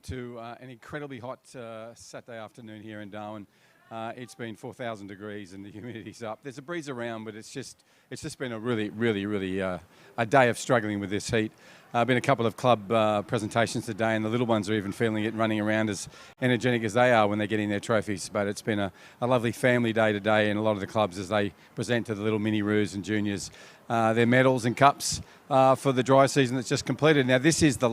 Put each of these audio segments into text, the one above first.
to an incredibly hot Saturday afternoon here in Darwin. It's been 4,000 degrees and the humidity's up. There's a breeze around, but it's just been a really a day of struggling with this heat. Been a couple of club presentations today, and the little ones are even feeling it, running around as energetic as they are when they're getting their trophies. But it's been a lovely family day today in a lot of the clubs as they present to the little mini-roos and juniors their medals and cups for the dry season that's just completed. Now, this is the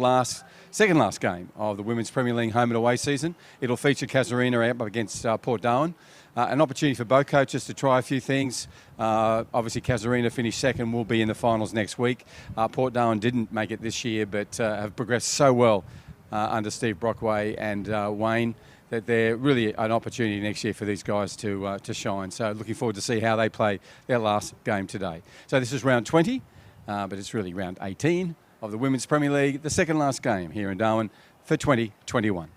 second last game of the Women's Premier League home and away season. It'll feature Casuarina up against Port Darwin. An opportunity for both coaches to try a few things. Obviously, Casuarina finished second, will be in the finals next week. Port Darwin didn't make it this year, but have progressed so well under Steve Brockway and Wayne that they're really an opportunity next year for these guys to shine. So looking forward to see how they play their last game today. So this is round 20, but it's really round 18 of the Women's Premier League, the second last game here in Darwin for 2021.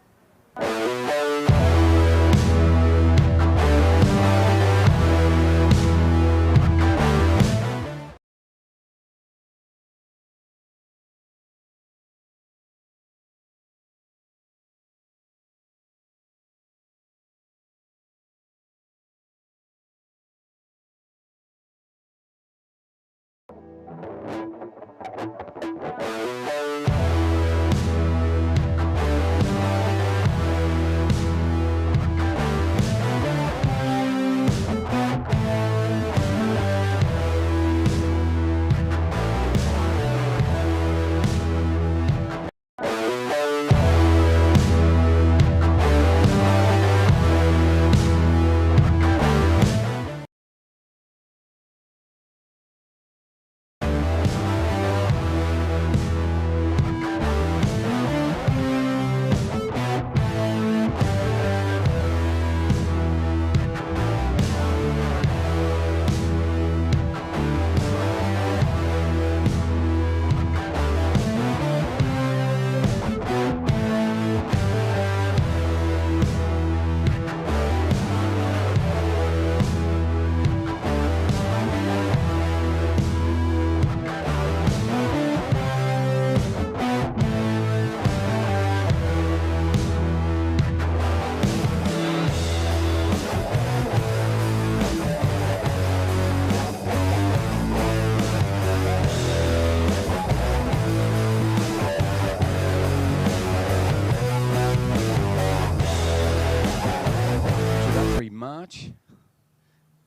March,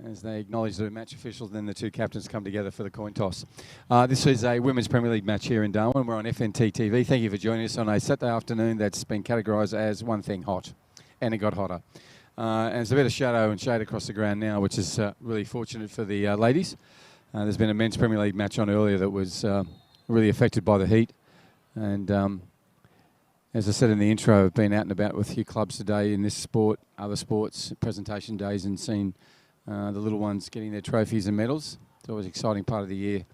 as they acknowledge the match officials, and then the two captains come together for the coin toss. This is a Women's Premier League match here in Darwin. We're on FNT TV. Thank you for joining us on a Saturday afternoon that's been categorised as one thing hot, and it got hotter. And there's a bit of shadow and shade across the ground now, which is really fortunate for the ladies. There's been a Men's Premier League match on earlier that was really affected by the heat. And as I said in the intro, I've been out and about with a few clubs today in this sport, other sports, presentation days, and seen the little ones getting their trophies and medals. It's always an exciting part of the year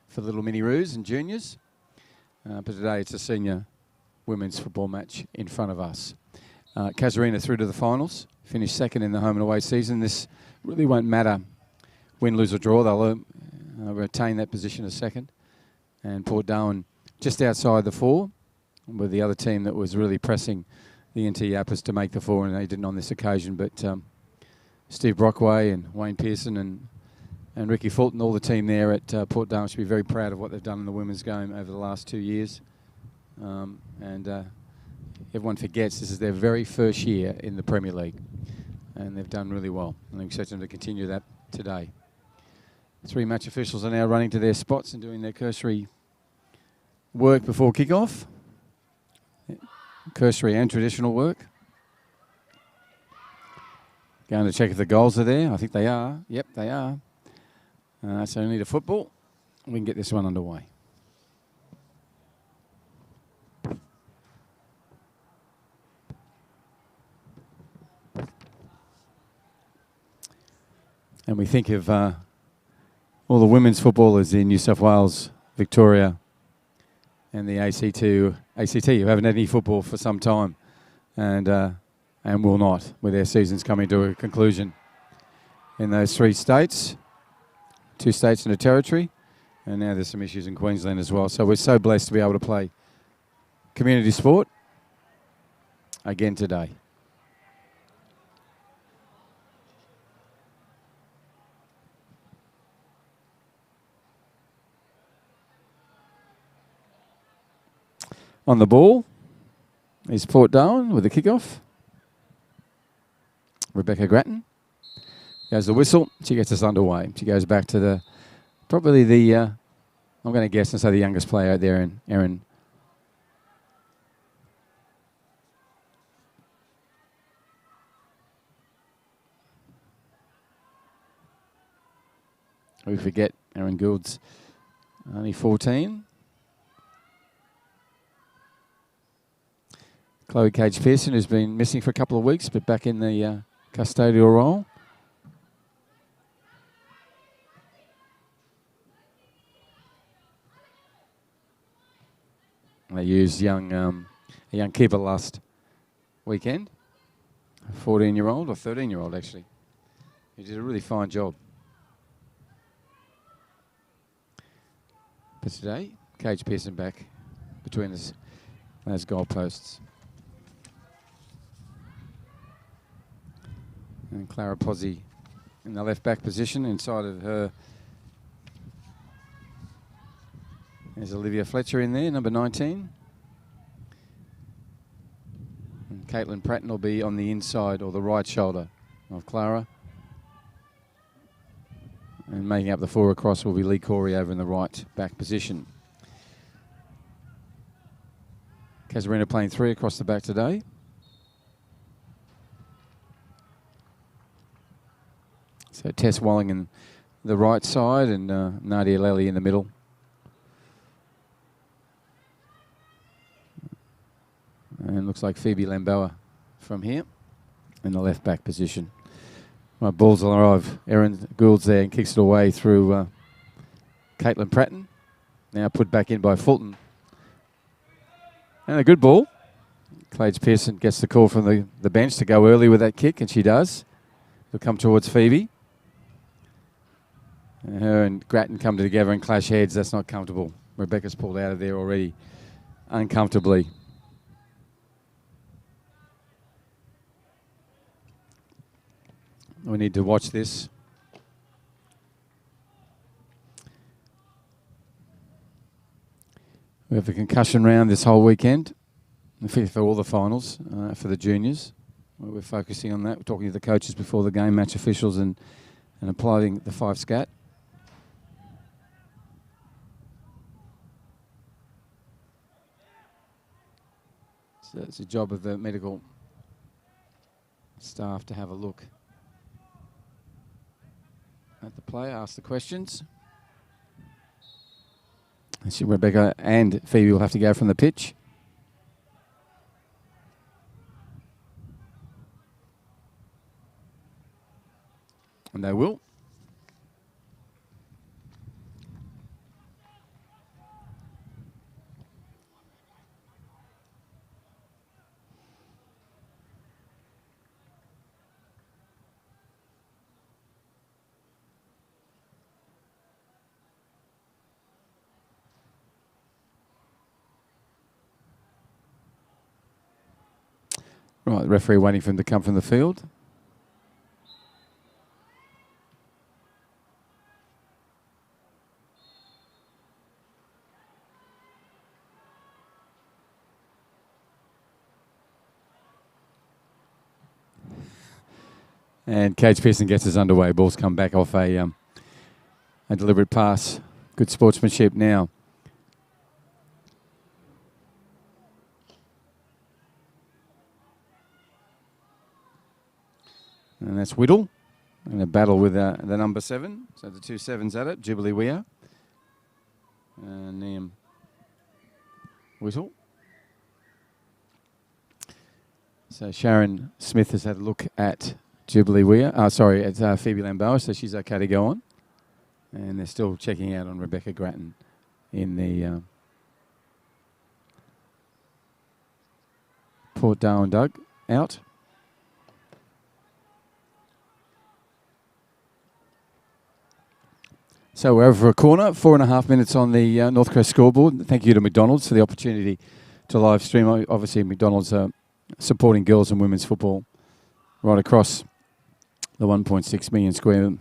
for the little mini-roos and juniors. But today it's a senior women's football match in front of us. Casuarina through to the finals, finished second in the home and away season. This really won't matter win, lose or draw. They'll retain that position as second. And Port Darwin just outside the four, with the other team that was really pressing the NT Yappers to make the four, and they didn't on this occasion. But Steve Brockway and Wayne Pearson and Ricky Fulton, all the team there at Port Darwin, should be very proud of what they've done in the women's game over the last 2 years. Everyone forgets this is their very first year in the Premier League, and they've done really well. And I expect them to continue that today. Three match officials are now running to their spots and doing their cursory work before kick-off. Cursory and traditional work. Going to check if the goals are there. I think they are. Yep, they are. So we need a football. We can get this one underway. And we think of all the women's footballers in New South Wales, Victoria, and the ACT who haven't had any football for some time, and will not, with their seasons coming to a conclusion in those 3 states, 2 states and a territory, and now there's some issues in Queensland as well. So we're so blessed to be able to play community sport again today. On the ball is Port Darwin with the kickoff. Rebecca Grattan. Goes the whistle. She gets us underway. She goes back to probably the, I'm going to guess and say the youngest player out there, Erin. We forget Erin Gould's only 14. Chloe Cage-Pearson, who's been missing for a couple of weeks, but back in the custodial role. They used a young keeper last weekend, a 14-year-old or 13-year-old actually. He did a really fine job. But today, Cage-Pearson back between those goalposts. And Clara Pozzi in the left back position. Inside of her, there's Olivia Fletcher in there, number 19. And Caitlin Pratton will be on the inside or the right shoulder of Clara. And making up the four across will be Lee Corey over in the right back position. Casuarina playing three across the back today. So Tess Walling in the right side and Nadia Lely in the middle. And looks like Phoebe Lamboa from here in the left back position. Right, balls will arrive. Erin Gould's there and kicks it away through Caitlin Pratton. Now put back in by Fulton. And a good ball. Cage-Pearson gets the call from the bench to go early with that kick, and she does. It'll come towards Phoebe. And her and Grattan come together and clash heads. That's not comfortable. Rebecca's pulled out of there already uncomfortably. We need to watch this. We have a concussion round this whole weekend, for all the finals, for the juniors. We're focusing on that. We're talking to the coaches before the game, match officials, and applying the 5 scat. So it's a job of the medical staff to have a look at the play, ask the questions. And Rebecca and Phoebe will have to go from the pitch. And they will. Right, the referee waiting for him to come from the field. And Cage-Pearson gets us underway. Ball's come back off a deliberate pass. Good sportsmanship now. And that's Whittle in a battle with the number 7. So the 2 7s at it, Jubilee Weir and Liam Whittle. So Sharon Smith has had a look at Jubilee Weir. It's Phoebe Lamboa, so she's okay to go on. And they're still checking out on Rebecca Grattan in the Port Darwin dug out. So we're over for a corner, 4.5 minutes on the North Coast scoreboard. Thank you to McDonald's for the opportunity to live stream. Obviously, McDonald's are supporting girls and women's football right across the 1.6 million square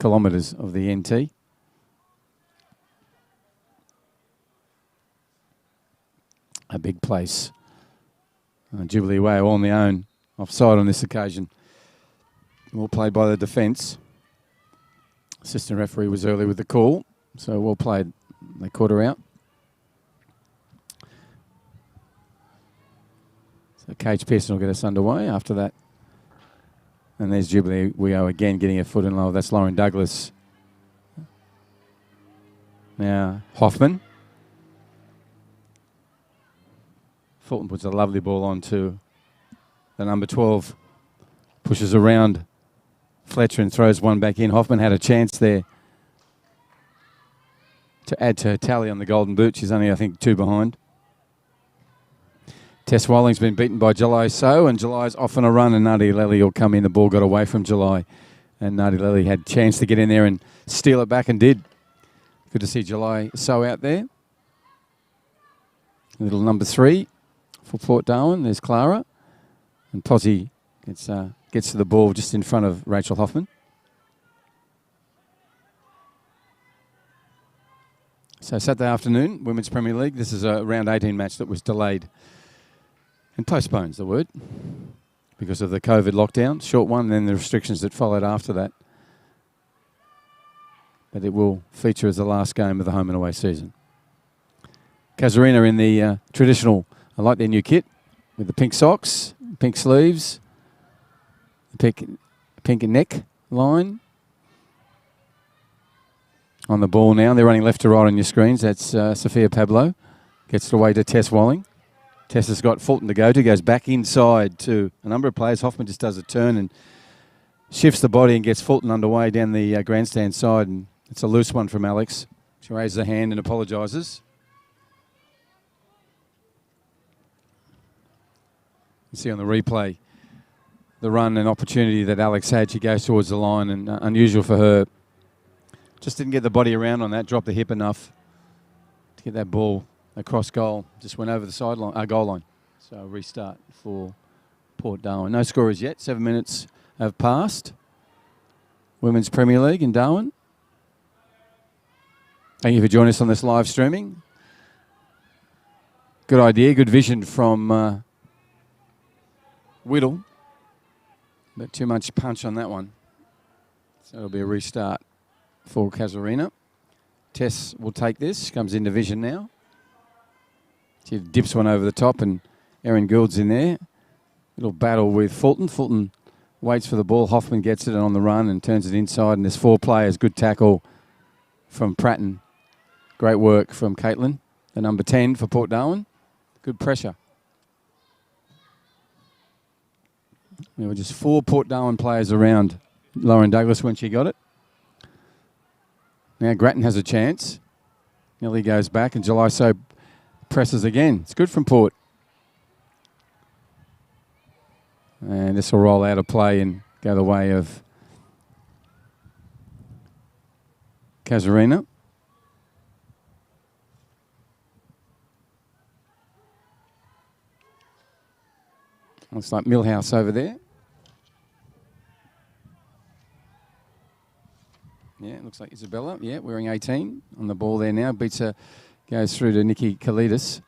kilometres of the NT. A big place. Jubilee Way all on their own. Offside on this occasion. Well played by the defence. Assistant referee was early with the call, so well played. They caught her out. So Cage Pearson will get us underway after that. And there's Jubilee Weo again getting a foot in low. That's Lauren Douglas. Now Hoffman. Fulton puts a lovely ball on to the number 12. Pushes around Fletcher and throws one back in. Hoffman had a chance there to add to her tally on the golden boot. She's only, I think, 2 behind. Tess Walling's been beaten by July So, and July's off on a run, and Nadi Lely will come in. The ball got away from July, and Nadi Lely had a chance to get in there and steal it back and did. Good to see July So out there. Little number 3 for Port Darwin. There's Clara. And Posy gets to the ball just in front of Rachel Hoffman. So Saturday afternoon, Women's Premier League. This is a round 18 match that was delayed and postponed, is the word, because of the COVID lockdown. Short one, and then the restrictions that followed after that. But it will feature as the last game of the home and away season. Casuarina in the traditional, I like their new kit, with the pink socks, pink sleeves, pink neck line. On the ball now. They're running left to right on your screens. That's Sophia Pablo. Gets it away to Tess Walling. Tess has got Fulton to go to. Goes back inside to a number of players. Hoffman just does a turn and shifts the body and gets Fulton underway down the grandstand side. And it's a loose one from Alex. She raises her hand and apologises. You see on the replay the run and opportunity that Alex had. She goes towards the line, and unusual for her. Just didn't get the body around on that, dropped the hip enough to get that ball across goal. Just went over the sideline, goal line. So restart for Port Darwin. No scorers yet. 7 minutes have passed. Women's Premier League in Darwin. Thank you for joining us on this live streaming. Good idea, good vision from Whittle. But too much punch on that one. So it'll be a restart for Casuarina. Tess will take this. She comes into vision now. She dips one over the top, and Erin Gould's in there. Little battle with Fulton. Fulton waits for the ball. Hoffman gets it on the run and turns it inside, and there's 4 players. Good tackle from Pratton. Great work from Caitlin, the number 10 for Port Darwin. Good pressure. There were just 4 Port Darwin players around Lauren Douglas when she got it. Now Grattan has a chance. Nelly goes back, and July So presses again. It's good from Port. And this will roll out of play and go the way of Casuarina. Looks like Millhouse over there. Yeah, it looks like Isabella. Yeah, wearing 18 on the ball there now. Beats her, goes through to Nikki Kalidas.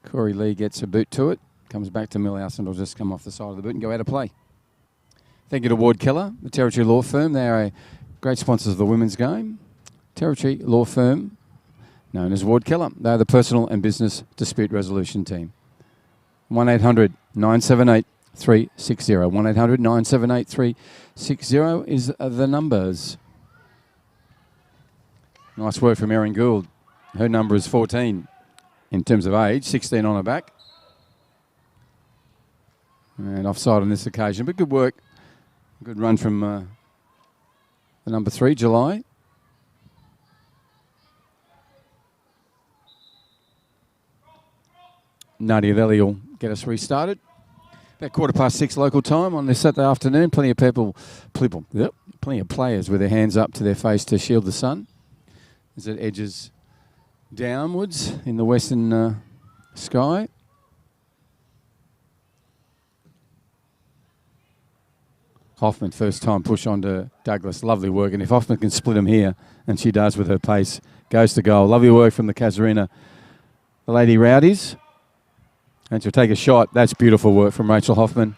Corey Lee gets a boot to it. Comes back to Millhouse, and it'll just come off the side of the boot and go out of play. Thank you to Ward Keller, the Territory Law Firm. They are a great sponsors of the women's game. Territory Law Firm, known as Ward Keller. They are the personal and business dispute resolution team. 1-800-978-360. 1-800-978-360 is the numbers. Nice work from Erin Gould. Her number is 14 in terms of age, 16 on her back. And offside on this occasion, but good work. Good run from the number 3, July. Nadia Lely will get us restarted. About 6:15 local time on this Saturday afternoon. Plenty of plenty of players with their hands up to their face to shield the sun as it edges downwards in the western Sky. Hoffman, first time push onto Douglas. Lovely work. And if Hoffman can split him here, and she does with her pace, goes to goal. Lovely work from the Casuarina. The Lady Rowdies. And she'll take a shot. That's beautiful work from Rachel Hoffman.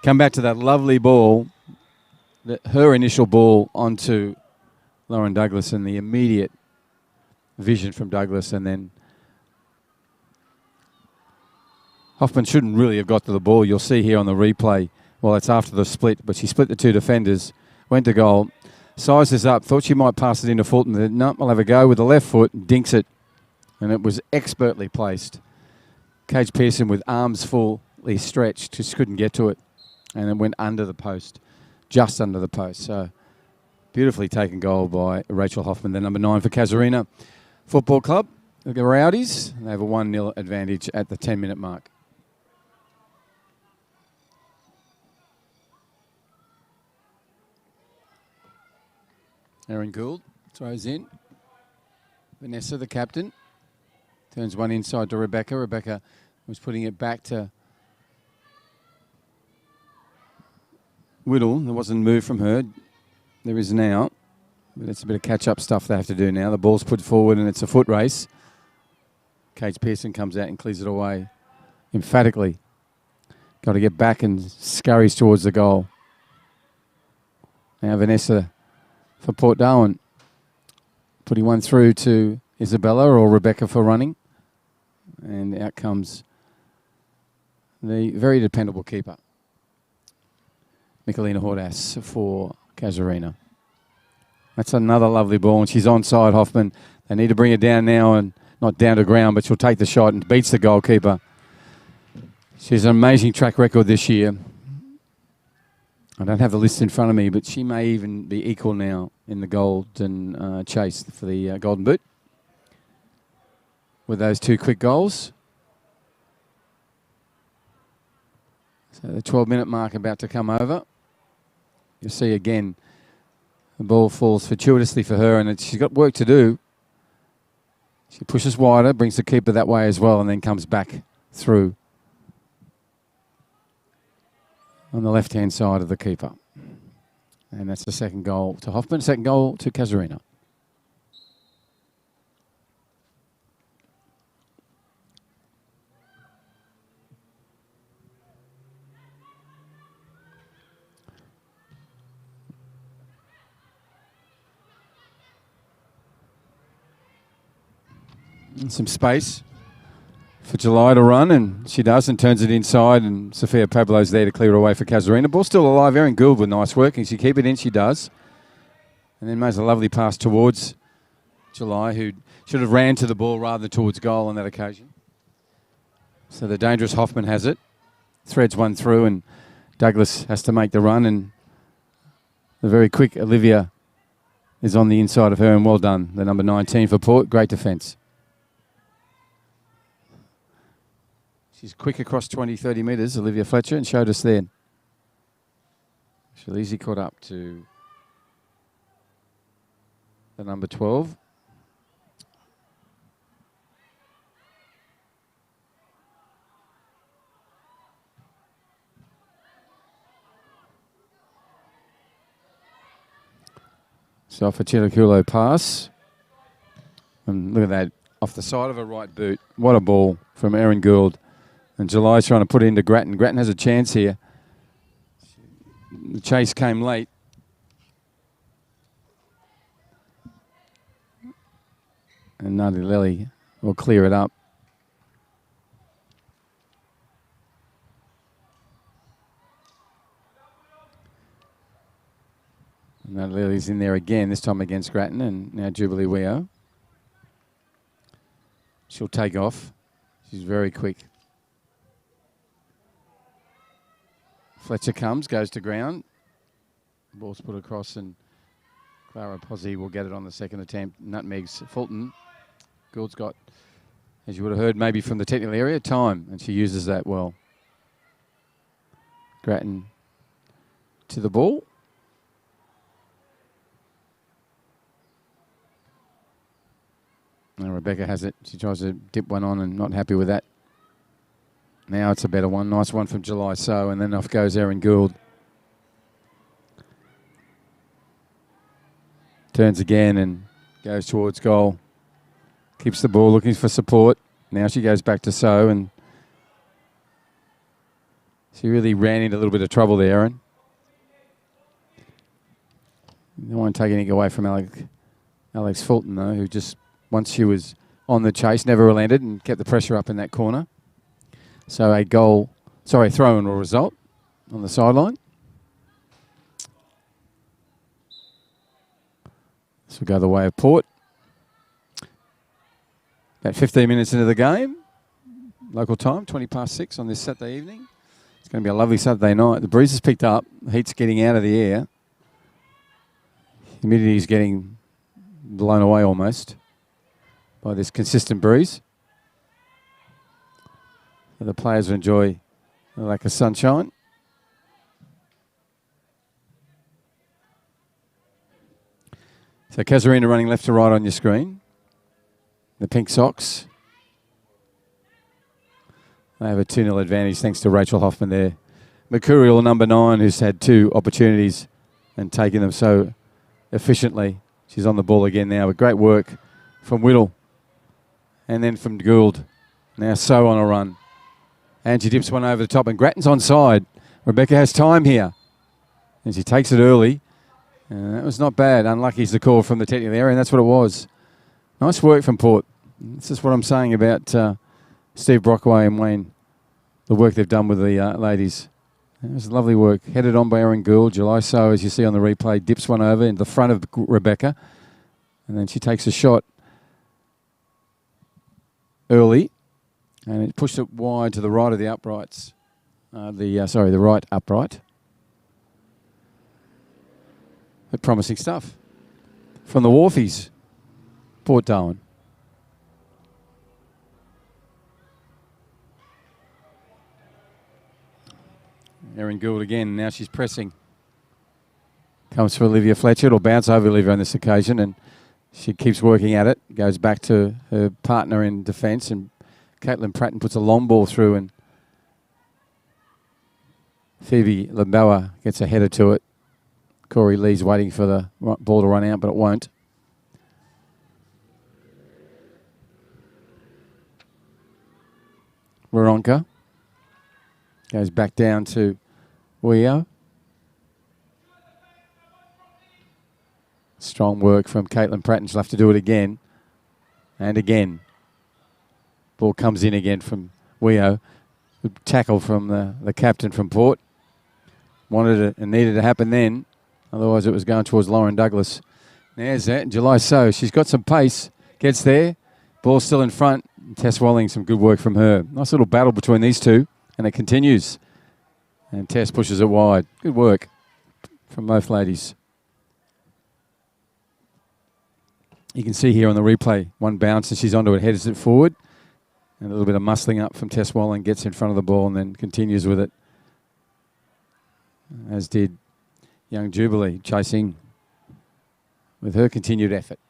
Come back to that lovely ball. Her initial ball onto Lauren Douglas and the immediate vision from Douglas. And then Hoffman shouldn't really have got to the ball. You'll see here on the replay. Well, it's after the split, but she split the two defenders, went to goal, sizes up, thought she might pass it into Fulton. Then, no, I'll have a go with the left foot, dinks it, and it was expertly placed. Cage Pearson with arms fully stretched, just couldn't get to it, and it went under the post, just under the post. So beautifully taken goal by Rachel Hoffman, the number 9 for Casuarina Football Club. The Rowdies, they have a 1-0 advantage at the 10-minute mark. Erin Gould throws in. Vanessa, the captain, turns one inside to Rebecca. Rebecca was putting it back to Whittle. There wasn't a move from her. There is now. But it's a bit of catch-up stuff they have to do now. The ball's put forward and it's a foot race. Cage Pearson comes out and clears it away emphatically. Got to get back and scurries towards the goal. Now Vanessa for Port Darwin, putting one through to Isabella or Rebecca for running. And out comes the very dependable keeper, Michelina Hordas for Casuarina. That's another lovely ball, and she's onside, Hoffman. They need to bring it down now, and not down to ground, but she'll take the shot and beats the goalkeeper. She has an amazing track record this year. I don't have the list in front of me, but she may even be equal now in the golden chase for the Golden Boot with those two quick goals. So the 12-minute mark about to come over. You'll see again the ball falls fortuitously for her, and she's got work to do. She pushes wider, brings the keeper that way as well, and then comes back through on the left-hand side of the keeper. And that's the second goal to Hoffman, second goal to Casuarina. And some space for July to run, and she does, and turns it inside, and Sophia Pablo's there to clear it away for Casuarina. Ball still alive. Erin Gould with nice work, and she keep it in, she does. And then makes a lovely pass towards July, who should have ran to the ball rather than towards goal on that occasion. So the dangerous Hoffman has it, threads one through, and Douglas has to make the run, and the very quick Olivia is on the inside of her, and well done, the number 19 for Port. Great defence. She's quick across 20, 30 metres, Olivia Fletcher, and showed us then. She'll easily caught up to the number 12. So off a Chilaculo pass. And look at that, off the side of her right boot. What a ball from Erin Gould. And July's trying to put it into Grattan. Grattan has a chance here. The chase came late. And Nadi Lely will clear it up. And Nadi Lely's in there again, this time against Grattan, and now Jubilee Weo. She'll take off. She's very quick. Fletcher comes, goes to ground. Ball's put across, and Clara Pozzi will get it on the second attempt. Nutmegs Fulton. Gould's got, as you would have heard maybe from the technical area, time, and she uses that well. Grattan to the ball. And Rebecca has it. She tries to dip one on and not happy with that. Now it's a better one. Nice one from July So, and then off goes Erin Gould. Turns again and goes towards goal. Keeps the ball, looking for support. Now she goes back to So, and she really ran into a little bit of trouble there, Erin. Don't want to take anything away from Alex Fulton, though, who just, once she was on the chase, never relented and kept the pressure up in that corner. So a throw-in will result on the sideline. This will go the way of Port. About 15 minutes into the game, local time, 6:20 on this Saturday evening. It's going to be a lovely Saturday night. The breeze has picked up. The heat's getting out of the air. Humidity is getting blown away almost by this consistent breeze. So the players will enjoy the lack of sunshine. So Casuarina running left to right on your screen. The Pink Sox. They have a 2-0 advantage thanks to Rachel Hoffman there. Mercurial, number 9, who's had 2 opportunities and taken them so efficiently. She's on the ball again now, but great work from Whittle. And then from Gould. Now So on a run. And she dips one over the top, and Grattan's onside. Rebecca has time here. And she takes it early. And that was not bad. Unlucky is the call from the technical area, and that's what it was. Nice work from Port. This is what I'm saying about Steve Brockway and Wayne, the work they've done with the ladies. It was lovely work. Headed on by Erin Gould. July So, as you see on the replay, dips one over in the front of Rebecca. And then she takes a shot early. And it pushed it wide to the right of the uprights. The right upright. But promising stuff. From the Wharfies, Port Darwin. Erin Gould again. Now she's pressing. Comes for Olivia Fletcher. It'll bounce over Olivia on this occasion, and she keeps working at it. Goes back to her partner in defence, and Caitlin Pratton puts a long ball through, and Phoebe Lamboa gets a header to it. Corey Lee's waiting for the ball to run out, but it won't. Waronker goes back down to Weo. Strong work from Caitlin Pratton. She'll have to do it again and again. Ball comes in again from Weo. Good tackle from the captain from Port. Wanted it and needed to happen then. Otherwise it was going towards Lauren Douglas. There's that. July So. She's got some pace. Gets there. Ball still in front. Tess Walling, some good work from her. Nice little battle between these two. And it continues. And Tess pushes it wide. Good work from both ladies. You can see here on the replay, one bounce and she's onto it, heads it forward. And a little bit of muscling up from Tess Walling, gets in front of the ball and then continues with it. As did young Jubilee, chasing with her continued effort.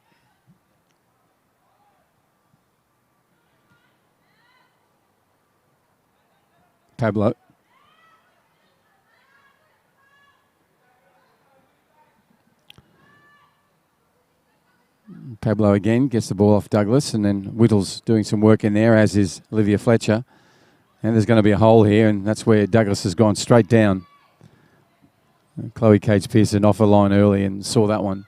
Pablo. Pablo again gets the ball off Douglas, and then Whittle's doing some work in there, as is Olivia Fletcher. And there's going to be a hole here, and that's where Douglas has gone straight down. Chloe Cage-Pearson off a line early and saw that one.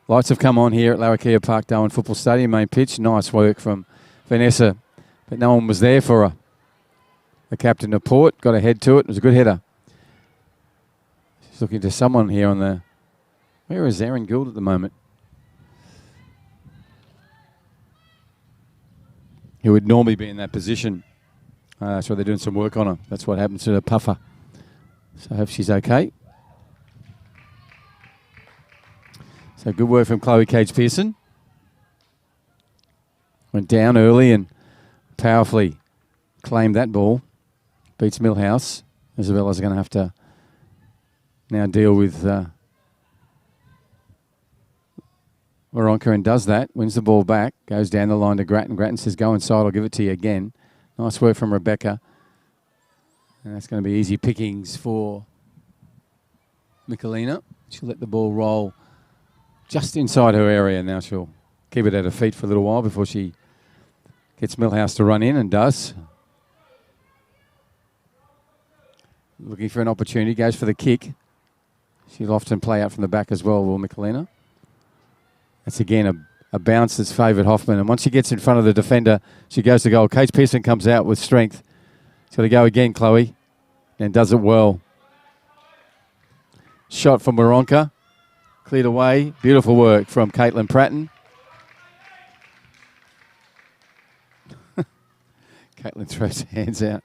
Lights have come on here at Larrakia Park Darwin Football Stadium, main pitch. Nice work from Vanessa, but no one was there for her. The captain of Port got a head to it. It was a good header. She's looking to someone here on the... Where is Erin Gould at the moment? Who would normally be in that position. So they're doing some work on her. That's what happens to the puffer. So I hope she's okay. So good work from Chloe Cage-Pearson. Went down early and powerfully claimed that ball. Beats Millhouse. Isabella's going to have to now deal with Waronker and does that, wins the ball back, goes down the line to Grattan. Grattan says, go inside, I'll give it to you again. Nice work from Rebecca. And that's going to be easy pickings for Michelina. She'll let the ball roll just inside her area. Now she'll keep it at her feet for a little while before she gets Millhouse to run in, and does. Looking for an opportunity, goes for the kick. She'll often play out from the back as well, will Michelina. That's again a bounce that's favoured Hoffman. And once she gets in front of the defender, she goes to goal. Kate Pearson comes out with strength. She's got to go again, Chloe, and does it well. Shot from Waronker. Cleared away. Beautiful work from Caitlin Pratton. Caitlin throws her hands out.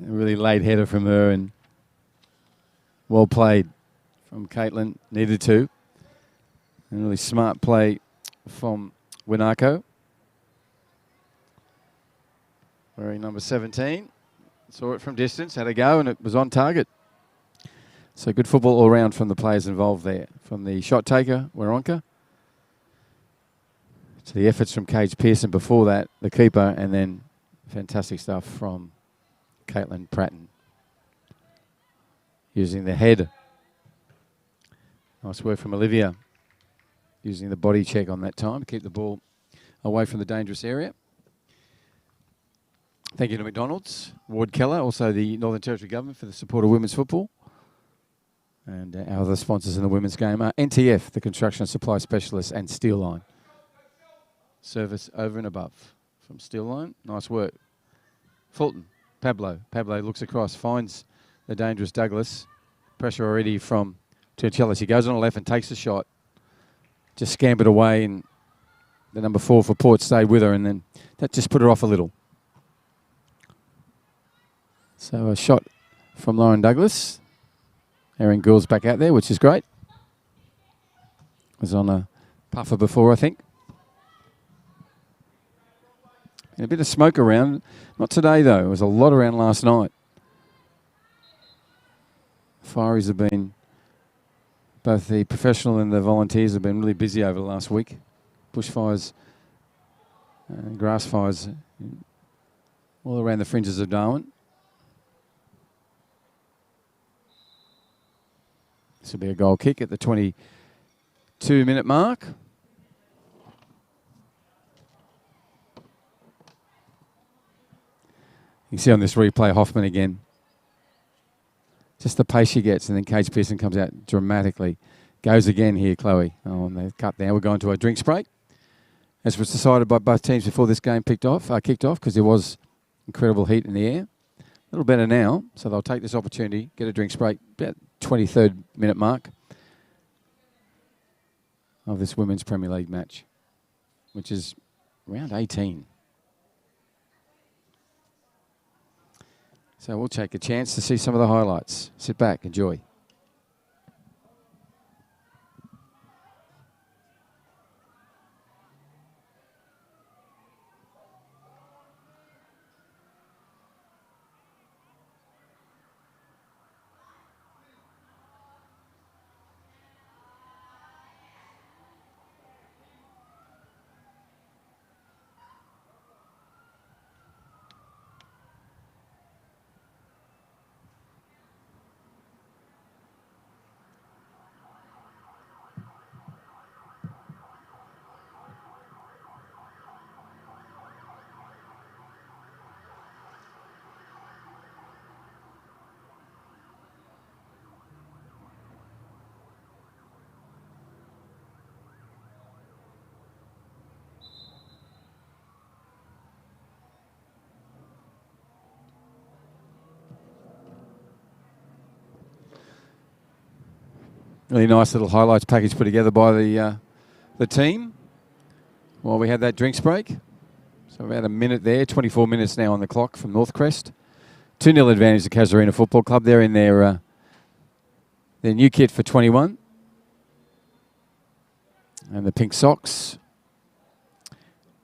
A really late header from her, and well played from Caitlin. Needed to. And really smart play from Winako. Wearing number 17. Saw it from distance, had a go, and it was on target. So good football all round from the players involved there. From the shot taker, Waronker, to the efforts from Cage Pearson before that, the keeper, and then fantastic stuff from Caitlin Pratton. Using the head. Nice work from Olivia. Using the body check on that time to keep the ball away from the dangerous area. Thank you to McDonald's, Ward Keller, also the Northern Territory Government for the support of women's football. And our other sponsors in the women's game are NTF, the Construction and Supply Specialist, and Steel Line. Service over and above from Steel Line. Nice work. Fulton, Pablo. Pablo looks across, finds the dangerous Douglas. Pressure already from Turcella. She goes on the left and takes the shot. Just scampered away, and the number 4 for Port stayed with her, and then that just put her off a little. So a shot from Lauren Douglas. Erin Gould's back out there, which is great. Was on a puffer before, I think. And a bit of smoke around. Not today, though. There was a lot around last night. Fireys have been, both the professional and the volunteers have been really busy over the last week. Bushfires and grass fires all around the fringes of Darwin. This will be a goal kick at the 22-minute mark. You can see on this replay Hoffman again. Just the pace she gets, and then Cage Pearson comes out dramatically. Goes again here, Chloe. Oh, and they've cut now. We're going to a drinks break. As was decided by both teams before this game kicked off, because there was incredible heat in the air. A little better now, so they'll take this opportunity, get a drinks break, about 23rd minute mark of this Women's Premier League match, which is round 18. So we'll take a chance to see some of the highlights. Sit back, enjoy. Really nice little highlights package put together by the team while we had that drinks break. So about a minute there, 24 minutes now on the clock from Northcrest. 2-0 advantage to Casuarina Football Club. They're in their new kit for 21. And the pink socks,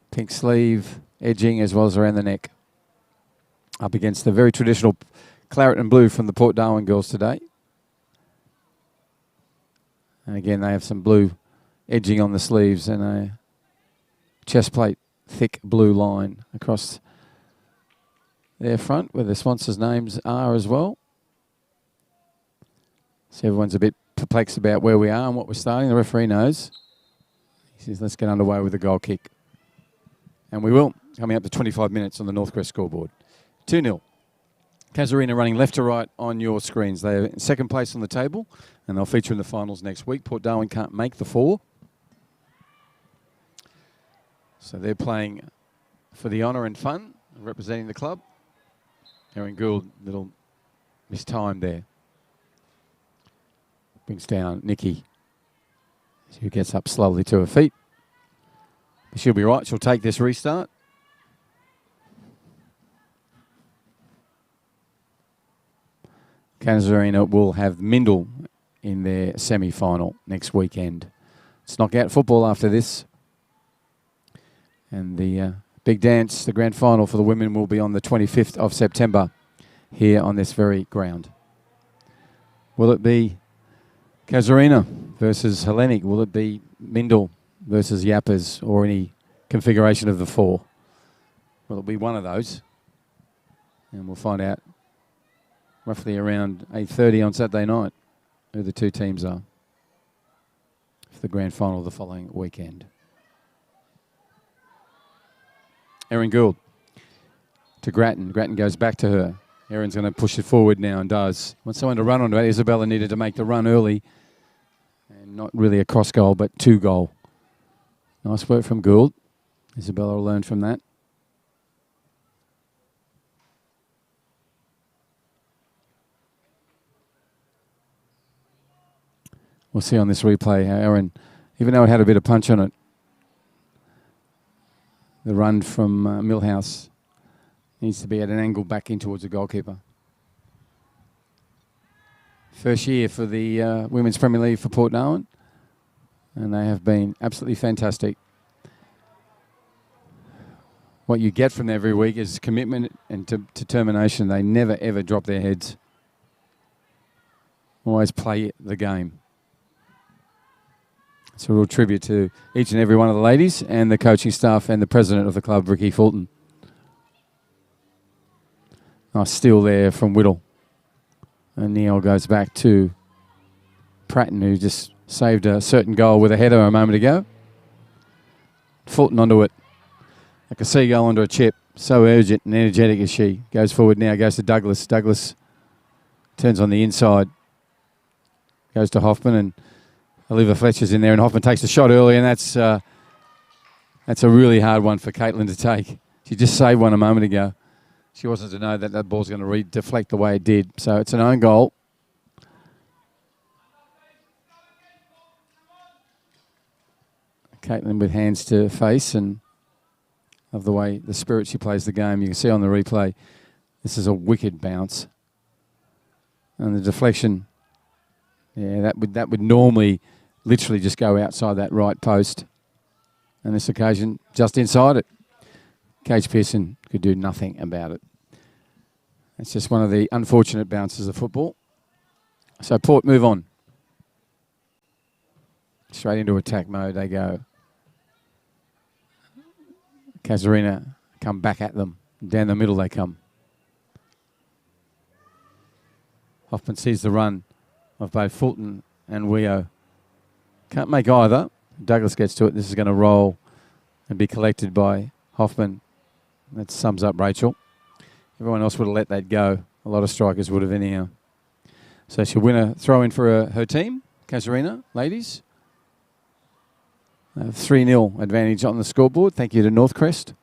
pink sleeve, edging as well as around the neck. Up against the very traditional claret and blue from the Port Darwin girls today. And again, they have some blue edging on the sleeves and a chest plate, thick blue line across their front where the sponsors' names are as well. So everyone's a bit perplexed about where we are and what we're starting. The referee knows. He says, let's get underway with the goal kick. And we will, coming up to 25 minutes on the Northcrest scoreboard. 2-0. Casuarina running left to right on your screens. They're in second place on the table, and they'll feature in the finals next week. Port Darwin can't make the 4. So they're playing for the honour and fun, representing the club. Erin Gould, little mistime there. Brings down Nikki, who gets up slowly to her feet. She'll be right. She'll take this restart. Casuarina will have Mindle in their semi-final next weekend. It's knockout football after this. And the big dance, the grand final for the women, will be on the 25th of September here on this very ground. Will it be Casuarina versus Hellenic? Will it be Mindle versus Yappers, or any configuration of the 4? Will it be one of those? And we'll find out roughly around 8:30 on Saturday night who the two teams are for the grand final the following weekend. Erin Gould to Grattan. Grattan goes back to her. Erin's going to push it forward now and does. Wants someone to run onto it. Isabella needed to make the run early. And not really a cross goal, but 2 goal. Nice work from Gould. Isabella will learn from that. We'll see on this replay how Erin, even though it had a bit of punch on it, the run from Millhouse needs to be at an angle back in towards the goalkeeper. First year for the Women's Premier League for Port Darwin, and they have been absolutely fantastic. What you get from them every week is commitment and determination. They never, ever drop their heads. Always play the game. It's a real tribute to each and every one of the ladies and the coaching staff and the president of the club, Ricky Fulton. Nice steal there from Whittle. And Neil goes back to Pratton, who just saved a certain goal with a header a moment ago. Fulton onto it. Like a seagull onto a chip. So urgent and energetic as she. Goes forward now, goes to Douglas. Douglas turns on the inside. Goes to Hoffman, and Oliver Fletcher's in there, and Hoffman takes the shot early, and that's a really hard one for Caitlin to take. She just saved one a moment ago. She wasn't to know that that ball's going to deflect the way it did. So it's an own goal. Caitlin with hands to face, and of the way, the spirit she plays the game. You can see on the replay, this is a wicked bounce. And the deflection, yeah, that would normally literally just go outside that right post. And this occasion, just inside it. Cage Pearson could do nothing about it. It's just one of the unfortunate bounces of football. So Port move on. Straight into attack mode they go. Casuarina come back at them. Down the middle they come. Hoffman sees the run of both Fulton and Weo. Can't make either. Douglas gets to it. This is going to roll and be collected by Hoffman. That sums up Rachel. Everyone else would have let that go. A lot of strikers would have anyhow. So she'll win a throw in for her team. Casuarina, ladies. 3-0 advantage on the scoreboard. Thank you to Northcrest.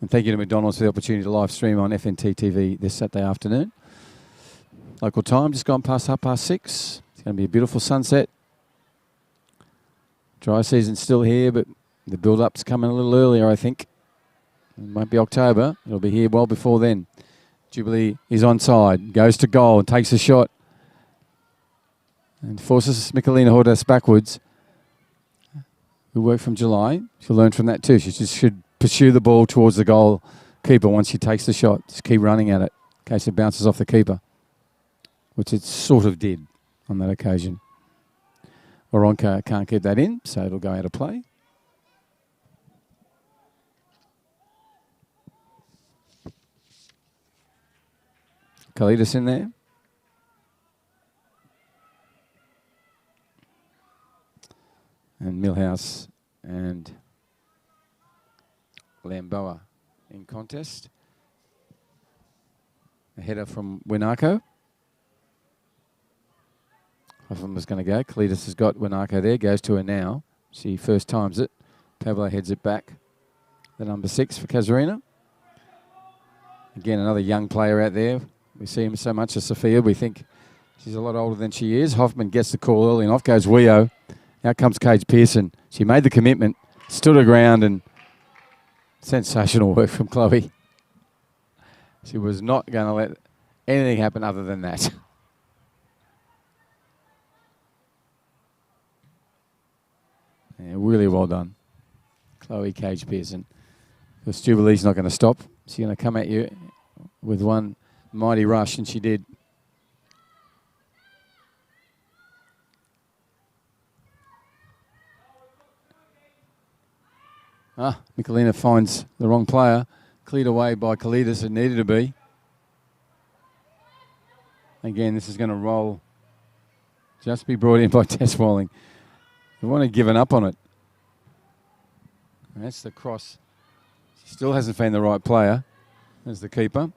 And thank you to McDonald's for the opportunity to live stream on FNT TV this Saturday afternoon. Local time, just gone past 6:30. It's going to be a beautiful sunset. Dry season's still here, but the build-up's coming a little earlier, I think. It won't be October. It'll be here well before then. Jubilee is onside, goes to goal and takes a shot. And forces Michelina Hordas backwards. Who worked from July. She'll learn from that too. She just should pursue the ball towards the goal keeper once she takes the shot. Just keep running at it in case it bounces off the keeper, which it sort of did on that occasion. Waronka can't keep that in, so it'll go out of play. Kalidas in there. And Millhouse and Lamboa in contest. A header from Winako. Hoffman was going to go. Kalidas has got Winako there. Goes to her now. She first times it. Pablo heads it back. The number 6 for Casuarina. Again, another young player out there. We see him so much as Sophia. We think she's a lot older than she is. Hoffman gets the call early and off goes Wio. Out comes Kate Pearson. She made the commitment, stood her ground, and sensational work from Chloe. She was not going to let anything happen other than that. Yeah, really well done. Chloe Cage Pearson. Because Jubilee's not going to stop. She's going to come at you with one mighty rush, and she did. Michelina finds the wrong player. Cleared away by Kalidas. It needed to be. Again, this is going to roll. Just be brought in by Tess Walling. You want to give up on it. And that's the cross. She still hasn't found the right player as the keeper.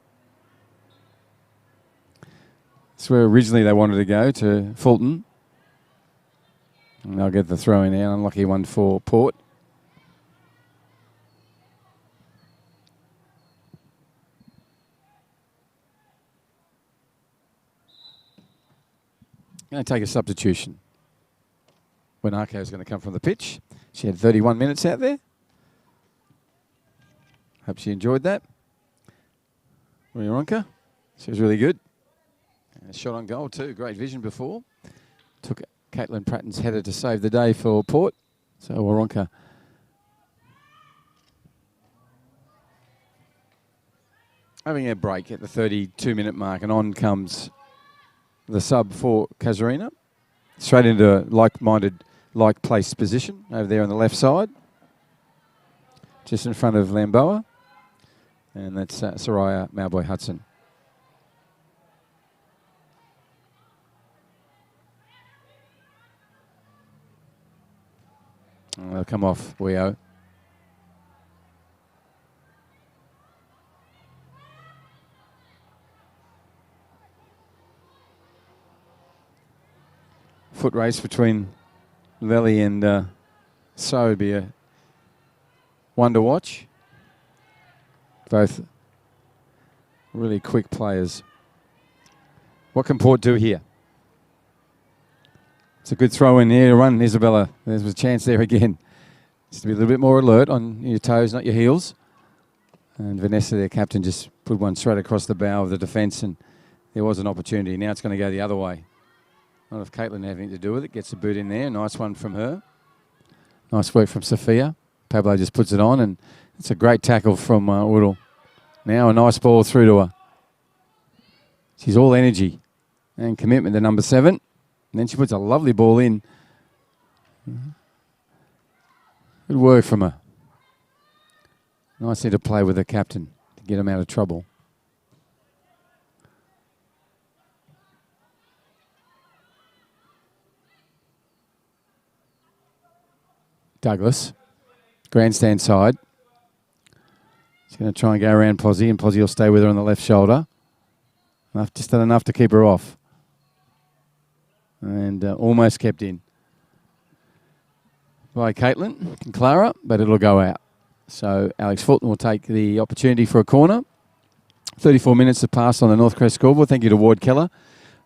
That's where originally they wanted to go, to Fulton. And they'll get the throw in there. Unlucky one for Port. Going to take a substitution. Winako is going to come from the pitch. She had 31 minutes out there. Hope she enjoyed that. Waronka, she was really good. And a shot on goal too. Great vision before. Took Caitlin Pratton's header to save the day for Port. So Waronka having a break at the 32-minute mark, and on comes the sub for Casuarina. Straight into like-minded, like-placed position over there on the left side. Just in front of Lamboa. And that's Soraya Mauboy Hudson. And they'll come off Wio. Foot race between Lely and So would be a one to watch. Both really quick players. What can Port do here? It's a good throw in here to run, Isabella. There's a chance there again. Just to be a little bit more alert on your toes, not your heels. And Vanessa, their captain, just put one straight across the bow of the defence, and there was an opportunity. Now it's going to go the other way. Not if Caitlin had anything to do with it. Gets a boot in there. Nice one from her. Nice work from Sophia. Pablo just puts it on, and it's a great tackle from Woodall. Now a nice ball through to her. She's all energy and commitment, the number 7. And then she puts a lovely ball in. Good work from her. Nicely to play with the captain to get him out of trouble. Douglas, grandstand side. She's going to try and go around Posy, and Posy will stay with her on the left shoulder. Just done enough to keep her off. And almost kept in by Caitlin and Clara, but it'll go out. So Alex Fulton will take the opportunity for a corner. 34 minutes have passed on the North Crest scoreboard. Thank you to Ward Keller,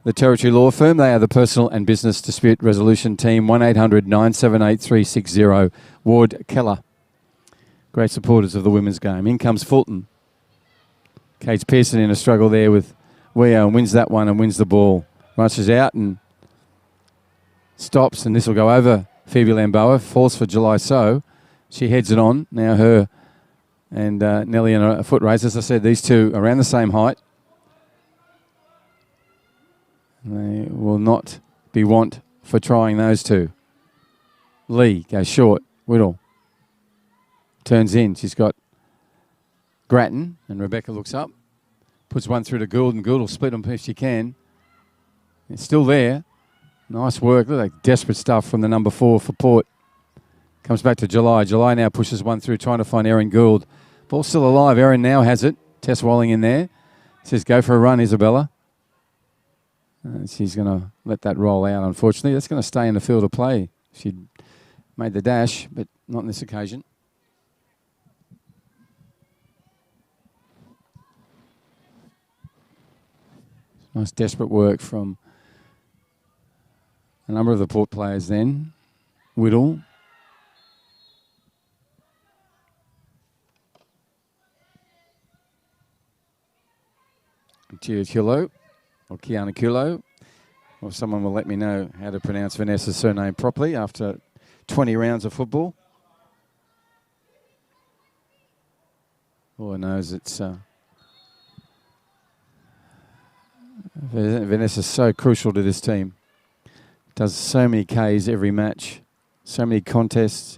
the Territory Law Firm. They are the personal and business dispute resolution team. 1-800-978-360. Ward Keller. Great supporters of the women's game. In comes Fulton. Kate Pearson in a struggle there with Weo and wins that one and wins the ball. Rushes out and stops, and this will go over Phoebe Lamboa. Falls for July So. She heads it on. Now her and Nelly in a foot race. As I said, these two are around the same height. They will not be want for trying those two. Lee goes short. Whittle turns in. She's got Grattan, and Rebecca looks up. Puts one through to Gould, and Gould will split them if she can. It's still there. Nice work. Look like desperate stuff from the number 4 for Port. Comes back to July. July now pushes one through, trying to find Erin Gould. Ball still alive. Erin now has it. Tess Walling in there. Says, go for a run, Isabella. She's going to let that roll out, unfortunately. That's going to stay in the field of play. She made the dash, but not on this occasion. Nice desperate work from a number of the Port players then. Whittle. Kilo, or Kiana Kilo, or someone will let me know how to pronounce Vanessa's surname properly after 20 rounds of football. All I know is it's Vanessa's so crucial to this team. Does so many Ks every match, so many contests.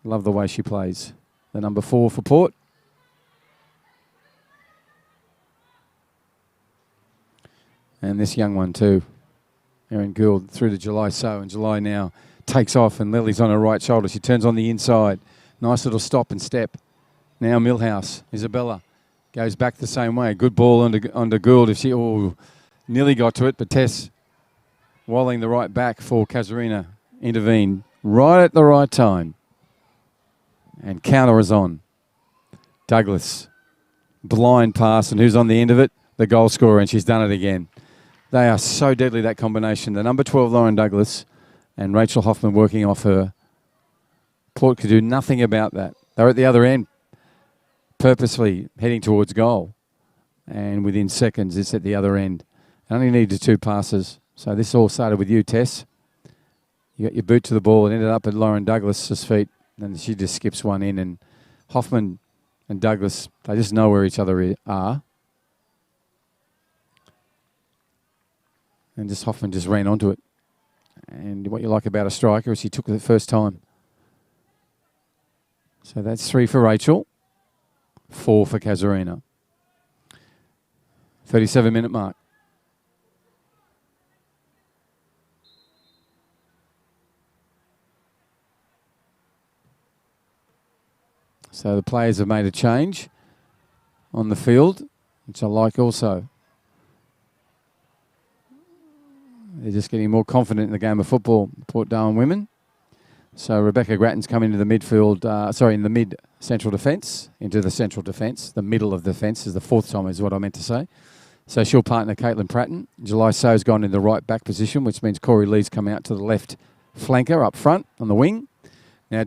Love the way she plays. The number 4 for Port. And this young one too, Erin Gould, through to July So, and July now takes off, and Lily's on her right shoulder. She turns on the inside. Nice little stop and step. Now Millhouse, Isabella goes back the same way. Good ball onto Gould. If she nearly got to it, but Tess Walling the right back for Casuarina intervened right at the right time. And counter is on. Douglas, blind pass, and who's on the end of it? The goal scorer, and she's done it again. They are so deadly, that combination. The number 12, Lauren Douglas, and Rachel Hoffman working off her. Port could do nothing about that. They're at the other end, purposely heading towards goal. And within seconds, it's at the other end. Only needed 2 passes. So this all started with you, Tess. You got your boot to the ball and ended up at Lauren Douglas's feet. And she just skips one in. And Hoffman and Douglas, they just know where each other are. And Hoffman just ran onto it. And what you like about a striker is she took it the first time. So that's 3 for Rachel, 4 for Casuarina. 37-minute mark. So the players have made a change on the field, which I like also. They're just getting more confident in the game of football, Port Darwin women. So Rebecca Grattan's come into the midfield, in the mid-central defence, into the central defence. The middle of the defence is the 4th time is what I meant to say. So she'll partner Caitlin Pratton. July So's gone in the right back position, which means Corey Lee's come out to the left flanker up front on the wing. Now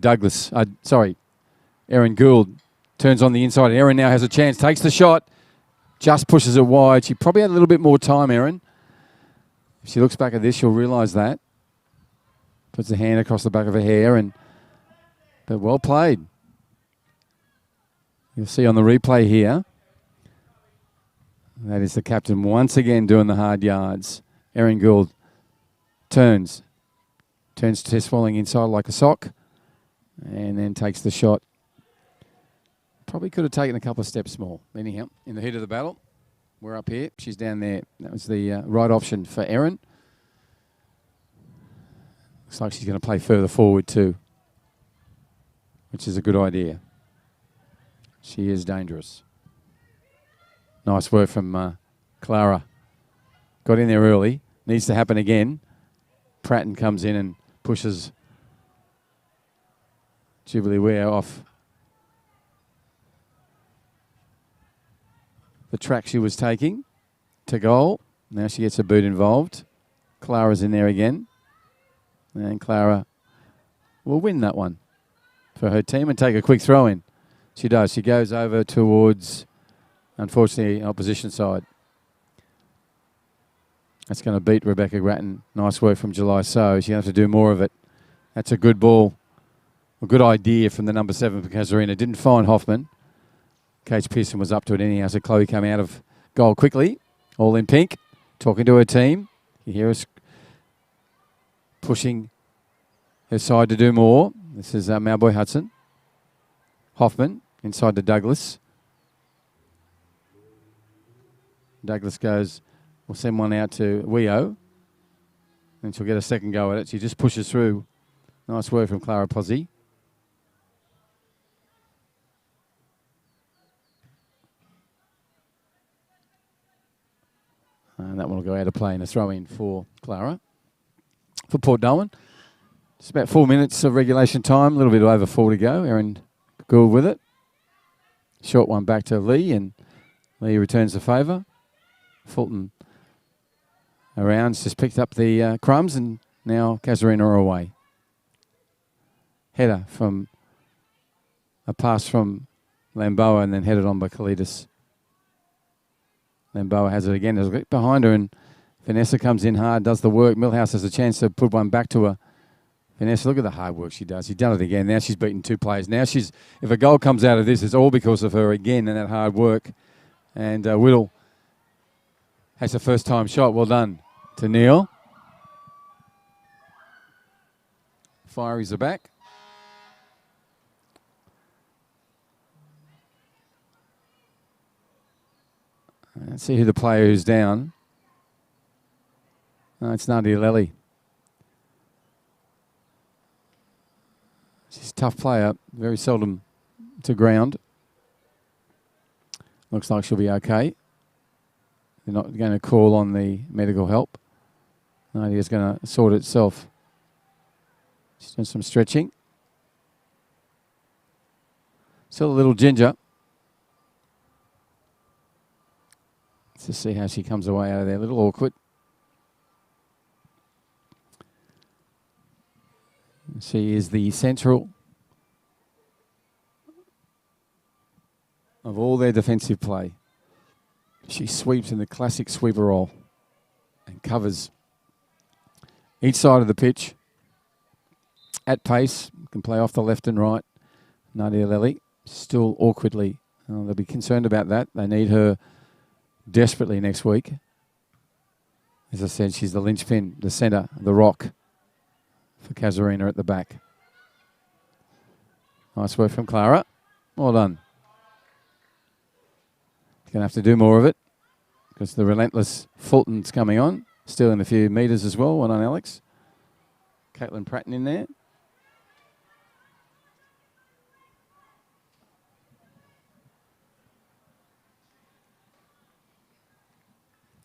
Erin Gould turns on the inside. Erin now has a chance, takes the shot, just pushes it wide. She probably had a little bit more time, Erin. If she looks back at this, she'll realise that. Puts the hand across the back of her hair, but well played. You'll see on the replay here, that is the captain once again doing the hard yards. Erin Gould turns to Tess falling inside like a sock, and then takes the shot. Probably could have taken a couple of steps more. Anyhow, in the heat of the battle, we're up here. She's down there. That was the right option for Erin. Looks like she's going to play further forward too, which is a good idea. She is dangerous. Nice work from Clara. Got in there early. Needs to happen again. Pratton comes in and pushes Jubilee Ware off the track she was taking to goal. Now she gets a boot involved. Clara's in there again. And Clara will win that one for her team and take a quick throw in. She does. She goes over towards, unfortunately, opposition side. That's going to beat Rebecca Grattan. Nice work from July So. She's going to have to do more of it. That's a good ball. A good idea from the number 7 for Casuarina. Didn't find Hoffman. Kate Pearson was up to it anyhow, so Chloe came out of goal quickly. All in pink. Talking to her team. You hear us pushing her side to do more. This is Malboy Hudson. Hoffman inside to Douglas. Douglas goes, we'll send one out to Weo. And she'll get a second go at it. She just pushes through. Nice work from Clara Pozzi. And that one will go out of play and a throw in for Clara. For Port Darwin. Just about 4 minutes of regulation time. A little bit over 4 to go. Erin Gould with it. Short one back to Lee, and Lee returns the favour. Fulton around, just picked up the crumbs, and now Casuarina are away. Header from a pass from Lamboa and then headed on by Kalidas. Lamboa has it again. There's a bit behind her, and Vanessa comes in hard, does the work. Millhouse has a chance to put one back to her. Vanessa, look at the hard work she does. She's done it again. Now she's beaten 2 players. Now she's, if a goal comes out of this, it's all because of her again and that hard work. And Whittle has a first-time shot. Well done to Neil. Fieries are back. Let's see who the player who's down. No, it's Nadia Lely. She's a tough player, very seldom to ground. Looks like she'll be okay. They're not going to call on the medical help. Nadia's going to sort itself. She's doing some stretching. Still a little ginger. Let's just see how she comes away out of there. A little awkward. She is the central of all their defensive play. She sweeps in the classic sweeper roll and covers each side of the pitch at pace. Can play off the left and right. Nadia Lely still awkwardly. They'll be concerned about that. They need her desperately next week. As I said, she's the linchpin, the centre, the rock for Casuarina at the back. Nice work from Clara. Well done. Going to have to do more of it because the relentless Fulton's coming on. Still in a few metres as well. One on Alex. Caitlin Pratton in there.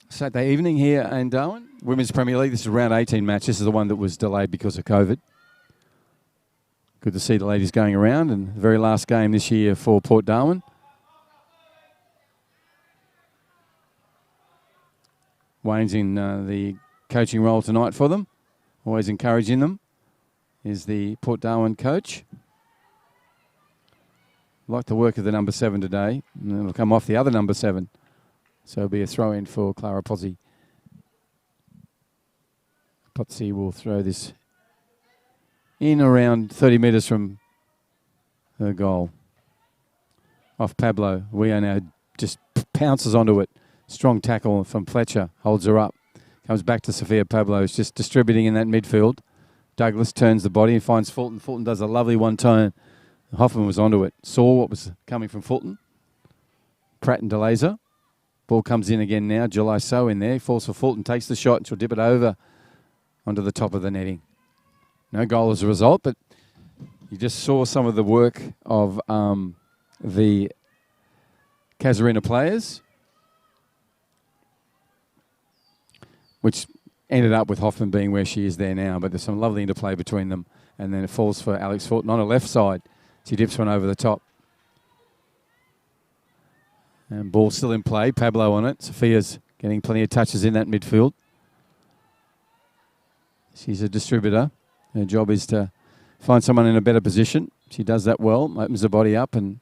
Saturday evening here in Darwin. Women's Premier League. This is round 18 match. This is the one that was delayed because of COVID. Good to see the ladies going around. And the very last game this year for Port Darwin. Wayne's in the coaching role tonight for them. Always encouraging them. Is the Port Darwin coach. Like the work of the number 7 today. And it'll come off the other number 7. So it'll be a throw-in for Clara Pozzi. Pozzi will throw this in around 30 metres from her goal. Off Pablo. Weo now just pounces onto it. Strong tackle from Fletcher. Holds her up. Comes back to Sophia Pablo. Is just distributing in that midfield. Douglas turns the body and finds Fulton. Fulton does a lovely one-turn. Hoffman was onto it. Saw what was coming from Fulton. Pratton delays her. Ball comes in again now. July So in there. Falls for Fulton. Takes the shot and she'll dip it over onto the top of the netting. No goal as a result, but you just saw some of the work of the Casuarina players, which ended up with Hoffman being where she is there now. But there's some lovely interplay between them. And then it falls for Alex Fulton on her left side. She dips one over the top. And ball still in play. Pablo on it. Sophia's getting plenty of touches in that midfield. She's a distributor. Her job is to find someone in a better position. She does that well. Opens the body up and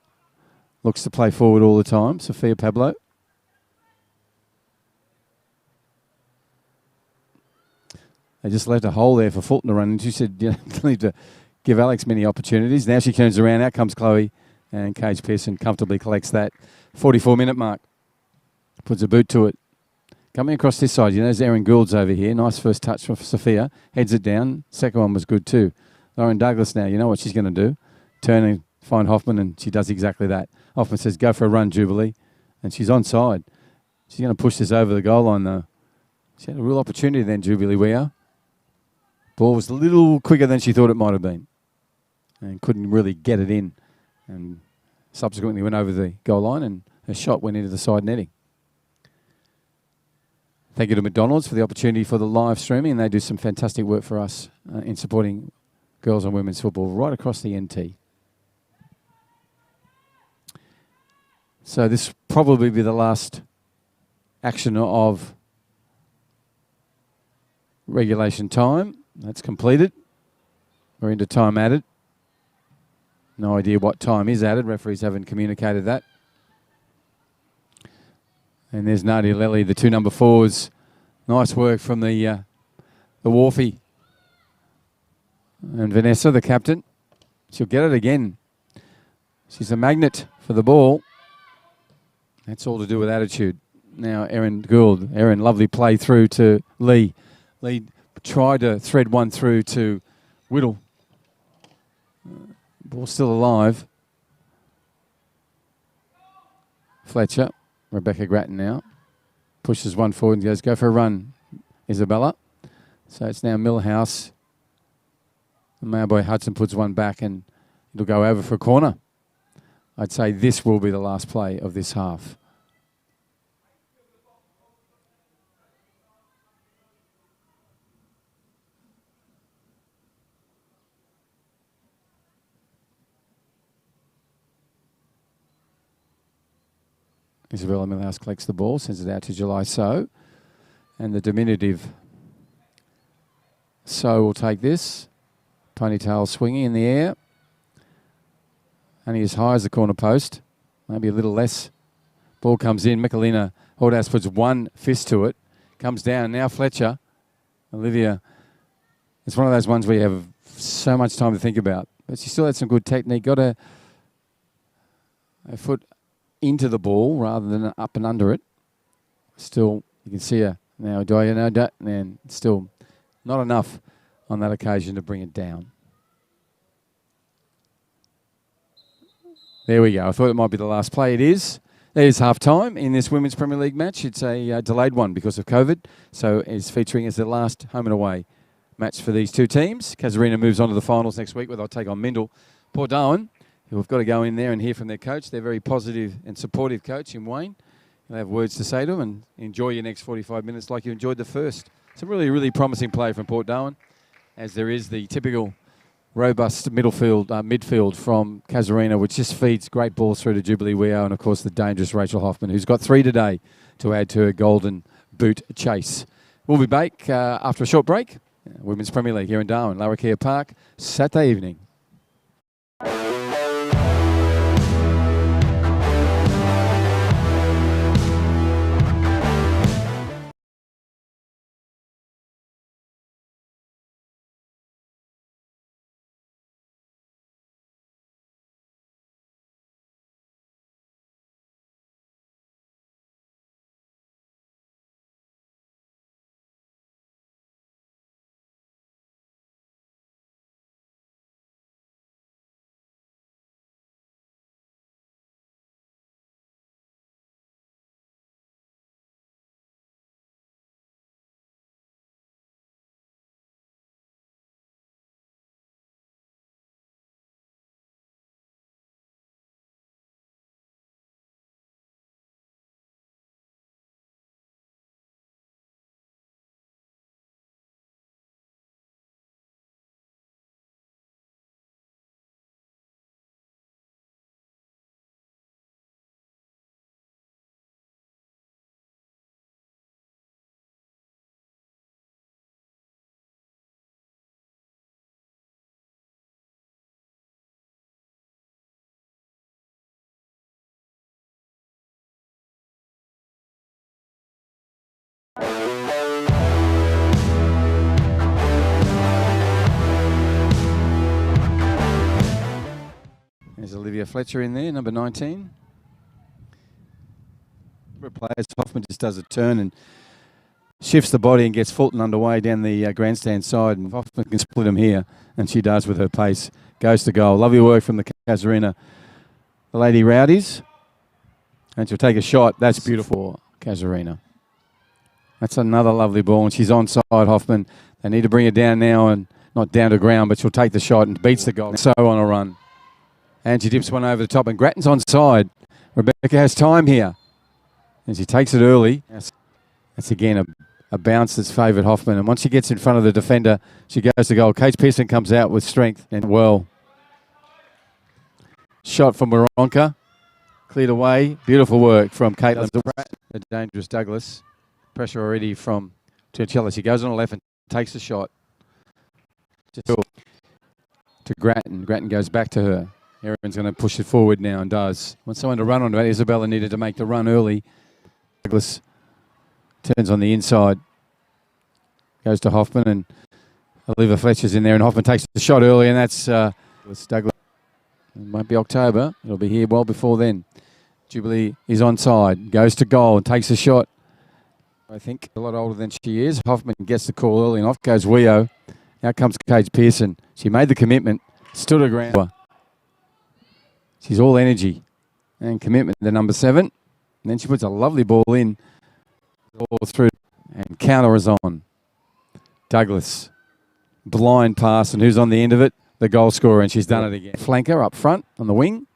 looks to play forward all the time. Sophia Pablo. They just left a hole there for Fulton to run into. She said, you don't need to give Alex many opportunities. Now she turns around. Out comes Chloe. And Cage Pearson comfortably collects that. 44-minute mark. Puts a boot to it. Coming across this side, there's Erin Gould's over here. Nice first touch from Sophia. Heads it down. Second one was good too. Lauren Douglas now, you know what she's going to do. Turn and find Hoffman, and she does exactly that. Hoffman says, go for a run, Jubilee. And she's onside. She's going to push this over the goal line, though. She had a real opportunity then, Jubilee Weir. Ball was a little quicker than she thought it might have been. And couldn't really get it in. And subsequently went over the goal line, and her shot went into the side netting. Thank you to McDonald's for the opportunity for the live streaming, and they do some fantastic work for us in supporting girls and women's football right across the NT. So this will probably be the last action of regulation time. That's completed. We're into time added. No idea what time is added. Referees haven't communicated that. And there's Nadia Lely, the two number fours. Nice work from the Wharfie. And Vanessa, the captain. She'll get it again. She's a magnet for the ball. That's all to do with attitude. Now Erin Gould. Erin, lovely play through to Lee. Lee tried to thread one through to Whittle. Ball still alive. Fletcher. Rebecca Grattan now. Pushes one forward and goes, go for a run, Isabella. So it's now Millhouse. The Mailboy Hudson puts one back and it'll go over for a corner. I'd say this will be the last play of this half. Isabella Millhouse collects the ball, sends it out to July So. And the diminutive So will take this. Ponytail swinging in the air. Only as high as the corner post. Maybe a little less. Ball comes in. Michelina Hordas puts one fist to it. Comes down. Now Fletcher. Olivia. It's one of those ones where you have so much time to think about. But she still had some good technique. Got a foot into the ball rather than up and under it. Still, you can see her now. And still not enough on that occasion to bring it down. There we go. I thought it might be the last play. It is. There's half time in this Women's Premier League match. It's a delayed one because of COVID. So it's featuring as the last home and away match for these two teams. Casuarina moves on to the finals next week where they'll take on Mindle. Port Darwin, who have got to go in there and hear from their coach. They're very positive and supportive coach in Wayne. You'll have words to say to him and enjoy your next 45 minutes like you enjoyed the first. It's a really, really promising play from Port Darwin, as there is the typical robust midfield from Casuarina, which just feeds great balls through to Jubilee Weo and, of course, the dangerous Rachel Hoffman, who's got 3 today to add to her golden boot chase. We'll be back after a short break. Women's Premier League here in Darwin, Larrakia Park, Saturday evening. There's Olivia Fletcher in there, number 19. Players, Hoffman just does a turn and shifts the body and gets Fulton underway down the grandstand side, and Hoffman can split him here, and she does with her pace. Goes to goal. Lovely work from the Casuarina, the Lady Rowdies. And she'll take a shot. That's beautiful, Casuarina. That's another lovely ball, and she's onside, Hoffman. They need to bring her down now, and not down to ground, but she'll take the shot and beats the goal. So on a run. And she dips one over the top, and Grattan's onside. Rebecca has time here. And she takes it early. That's again a bounce that's favoured Hoffman. And once she gets in front of the defender, she goes to goal. Kate Pearson comes out with strength and well. Shot from Waronker. Cleared away. Beautiful work from Caitlin Pratt. A dangerous Douglas. Pressure already from Turcella. She goes on the left and takes the shot. Just to Grattan. Grattan goes back to her. Erin's going to push it forward now and does. Wants someone to run onto it. Isabella needed to make the run early. Douglas turns on the inside. Goes to Hoffman, and Oliver Fletcher's in there, and Hoffman takes the shot early, and that's Douglas. It might be October. It'll be here well before then. Jubilee is onside. Goes to goal and takes a shot. I think a lot older than she is. Hoffman gets the call early, and off goes Weo. Out comes Kate Pearson. She made the commitment, stood her ground. She's all energy and commitment, the number 7. And then she puts a lovely ball in, all through, and counter is on. Douglas, blind pass, and who's on the end of it? The goal scorer, and she's done it again. Flanker up front on the wing.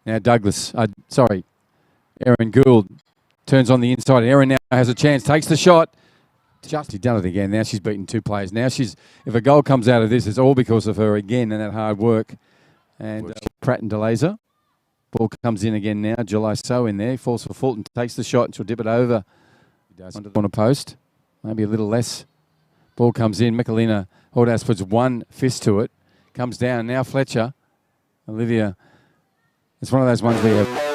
Now Douglas, Erin Gould turns on the inside. Erin now has a chance, takes the shot. She's done it again. Now she's beaten 2 players. Now if a goal comes out of this, it's all because of her again and that hard work. And Pratt and DeLazer. Ball comes in again now. July So in there. Falls for Fulton. Takes the shot and she'll dip it over. He does. Onto the corner post. Maybe a little less. Ball comes in. Michelina Hordas puts one fist to it. Comes down. Now Fletcher. Olivia. It's one of those ones where you have...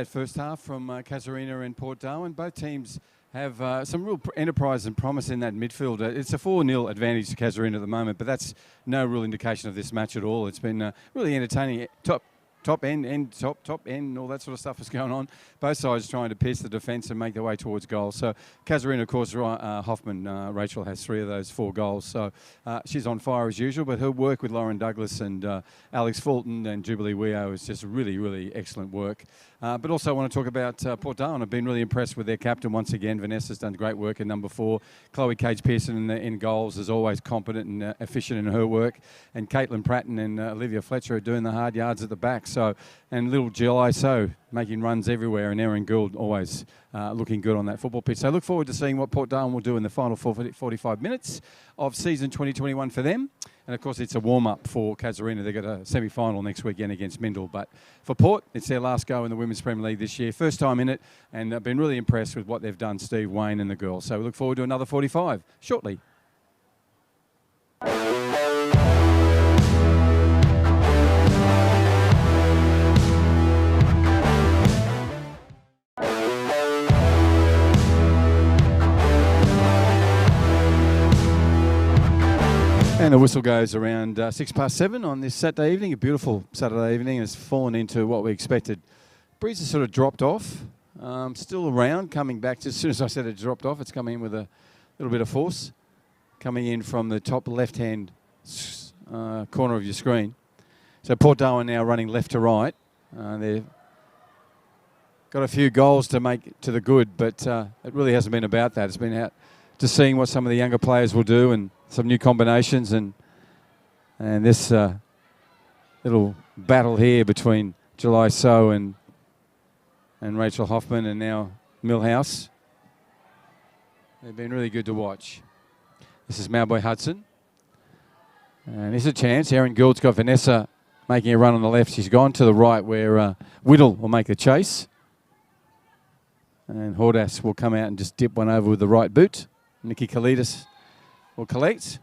that first half from Casuarina and Port Darwin. Both teams have some real enterprise and promise in that midfield. It's a 4-0 advantage to Casuarina at the moment, but that's no real indication of this match at all. It's been really entertaining. Top end, top end, all that sort of stuff is going on. Both sides trying to pierce the defence and make their way towards goals. So Casuarina, of course, Hoffman, Rachel has 3 of those 4 goals. So she's on fire as usual, but her work with Lauren Douglas and Alex Fulton and Jubilee Weo is just really, really excellent work. But also I want to talk about Port Darwin. I've been really impressed with their captain once again. Vanessa's done great work in number 4. Chloe Cage-Pearson in goals is always competent and efficient in her work. And Caitlin Pratton and Olivia Fletcher are doing the hard yards at the back. So, and little Jill So making runs everywhere, and Erin Gould always looking good on that football pitch. So I look forward to seeing what Port Darwin will do in the final 45 minutes of season 2021 for them. And of course, it's a warm-up for Casuarina. They've got a semi-final next weekend against Mindle. But for Port, it's their last go in the Women's Premier League this year. First time in it, and I've been really impressed with what they've done, Steve, Wayne and the girls. So we look forward to another 45 shortly. And the whistle goes around 7:06 on this Saturday evening, a beautiful Saturday evening. It's fallen into what we expected. Breeze has sort of dropped off, still around, coming back. As soon as I said it dropped off, it's coming in with a little bit of force, coming in from the top left-hand corner of your screen. So Port Darwin now running left to right. They've got a few goals to make to the good, but it really hasn't been about that. It's been out to seeing what some of the younger players will do and some new combinations, and this little battle here between July So and Rachel Hoffman and now Millhouse. They've been really good to watch. This is Malboy Hudson. And there's a chance. Erin Gould's got Vanessa making a run on the left. She's gone to the right where Whittle will make the chase. And Hordas will come out and just dip one over with the right boot. Nikki Kalidas will collect.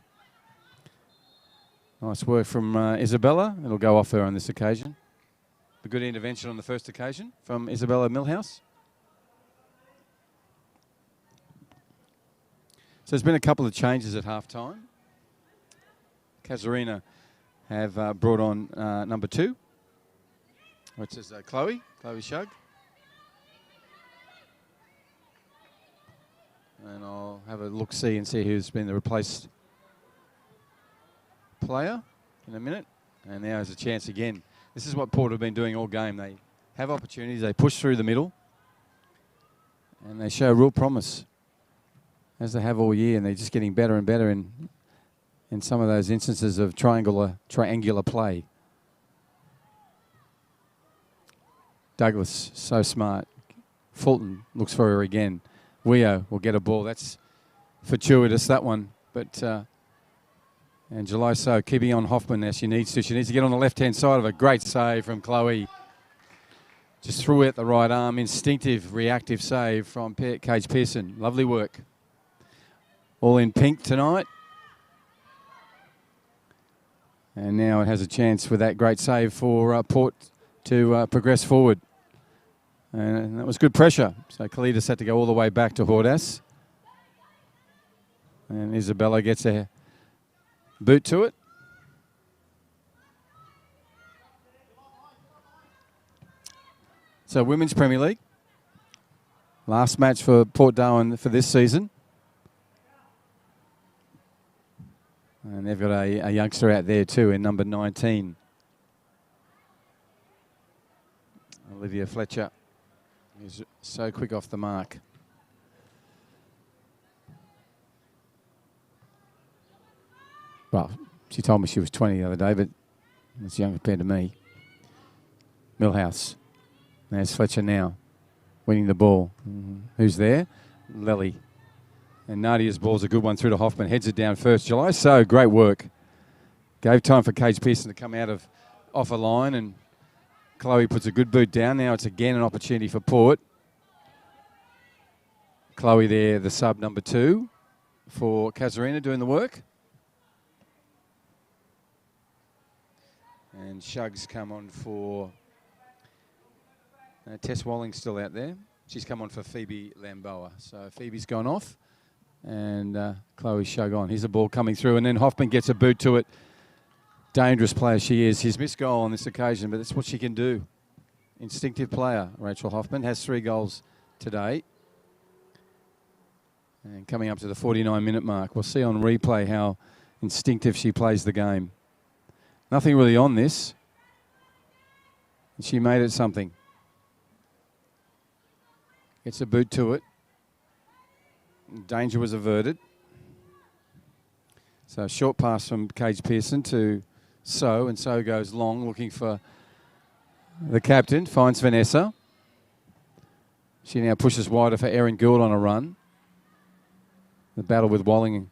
Nice work from Isabella. It'll go off her on this occasion. A good intervention on the first occasion from Isabella Millhouse. So there's been a couple of changes at half-time. Casuarina have brought on number 2, which is Chloe Shug. And I'll have a look-see and see who's been the replaced player in a minute. And now there's a chance again. This is what Port have been doing all game. They have opportunities, they push through the middle, and they show real promise, as they have all year, and they're just getting better and better in some of those instances of triangular play. Douglas, so smart. Fulton looks for her again. Weo will get a ball. That's fortuitous, that one. But and July So keeping on Hoffman as she needs to. She needs to get on the left-hand side of a great save from Chloe. Just threw out the right arm. Instinctive, reactive save from Cage-Pearson. Lovely work. All in pink tonight. And now it has a chance with that great save for Port to progress forward. And that was good pressure. So Kalidas had to go all the way back to Hordas. And Isabella gets a boot to it. So Women's Premier League. Last match for Port Darwin for this season. And they've got a youngster out there too in number 19. Olivia Fletcher. He's so quick off the mark. Well, she told me she was 20 the other day, but that's young compared to me. Millhouse. There's Fletcher now, winning the ball. Who's there? Lely. And Nadia's ball's a good one through to Hoffman. Heads it down first. July So, great work. Gave time for Cage-Pearson to come out of off a line, and Chloe puts a good boot down. Now it's again an opportunity for Port. Chloe there, the sub number 2 for Casuarina doing the work. And Shug's come on for Tess Walling's still out there. She's come on for Phoebe Lamboa. So Phoebe's gone off. And Chloe Shogun. Here's a ball coming through. And then Hoffman gets a boot to it. Dangerous player she is. She's missed goal on this occasion, but that's what she can do. Instinctive player, Rachel Hoffman. Has 3 goals today. And coming up to the 49-minute mark. We'll see on replay how instinctive she plays the game. Nothing really on this. And she made it something. Gets a boot to it. Danger was averted. So a short pass from Cage Pearson to So, and So goes long, looking for the captain, finds Vanessa. She now pushes wider for Erin Gould on a run. The battle with Walling,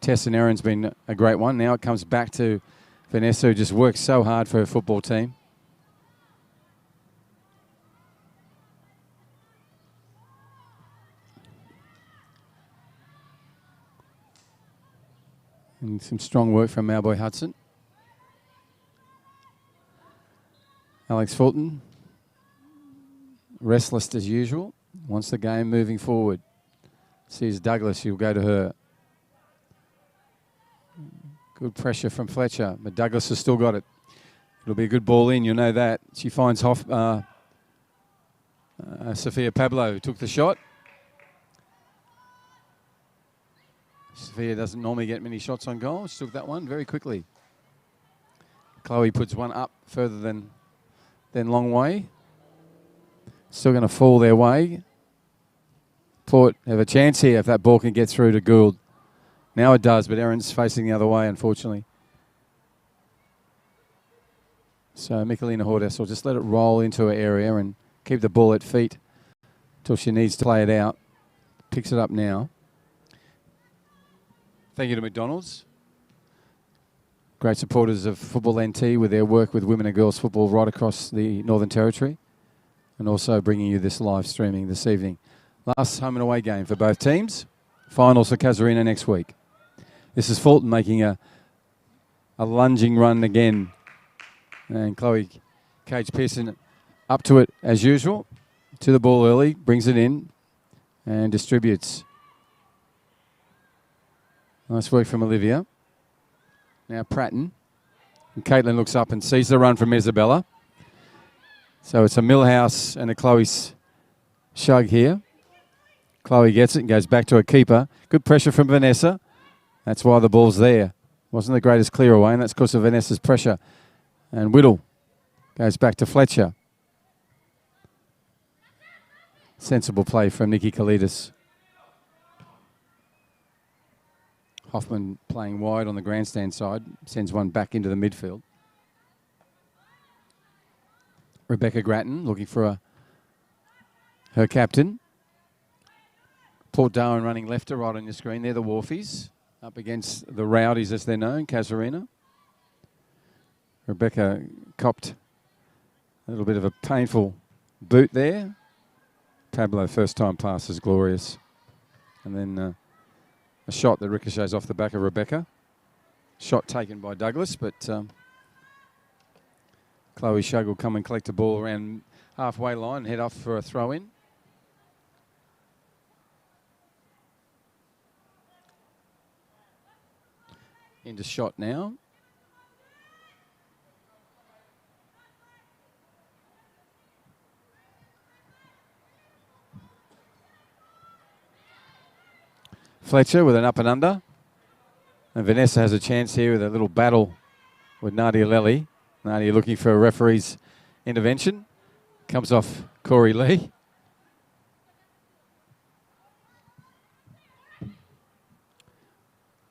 Tess and Erin's been a great one. Now it comes back to Vanessa, who just works so hard for her football team. And some strong work from Malboy Hudson. Alex Fulton, restless as usual, wants the game moving forward. Sees Douglas, she'll go to her. Good pressure from Fletcher, but Douglas has still got it. It'll be a good ball in, you'll know that. She finds Sophia Pablo, who took the shot. Sophia doesn't normally get many shots on goal. She took that one very quickly. Chloe puts one up further than long way. Still going to fall their way. Port have a chance here if that ball can get through to Gould. Now it does, but Erin's facing the other way, unfortunately. So Michelina Hordes will just let it roll into her area and keep the ball at feet till she needs to play it out. Picks it up now. Thank you to McDonald's. Great supporters of Football NT with their work with women and girls football right across the Northern Territory, and also bringing you this live streaming this evening. Last home and away game for both teams. Finals for Casuarina next week. This is Fulton making a lunging run again. And Chloe Cage Pearson up to it as usual. To the ball early, brings it in and distributes. Nice work from Olivia. Now Pratton. And Caitlin looks up and sees the run from Isabella. So it's a Millhouse and a Chloe shug here. Chloe gets it and goes back to her keeper. Good pressure from Vanessa. That's why the ball's there. Wasn't the greatest clear away, and that's because of Vanessa's pressure. And Whittle goes back to Fletcher. Sensible play from Nikki Kalidas. Hoffman playing wide on the grandstand side, sends one back into the midfield. Rebecca Grattan looking for her captain. Port Darwin running left to right on your screen. They're the Wharfies up against the Rowdies as they're known, Casuarina. Rebecca copped a little bit of a painful boot there. Pablo first time pass is glorious. And then a shot that ricochets off the back of Rebecca. Shot taken by Douglas, but Chloe Shug will come and collect the ball around halfway line and head off for a throw-in. Into shot now. Fletcher with an up and under. And Vanessa has a chance here with a little battle with Nadia Lely. Nadia looking for a referee's intervention. Comes off Corey Lee.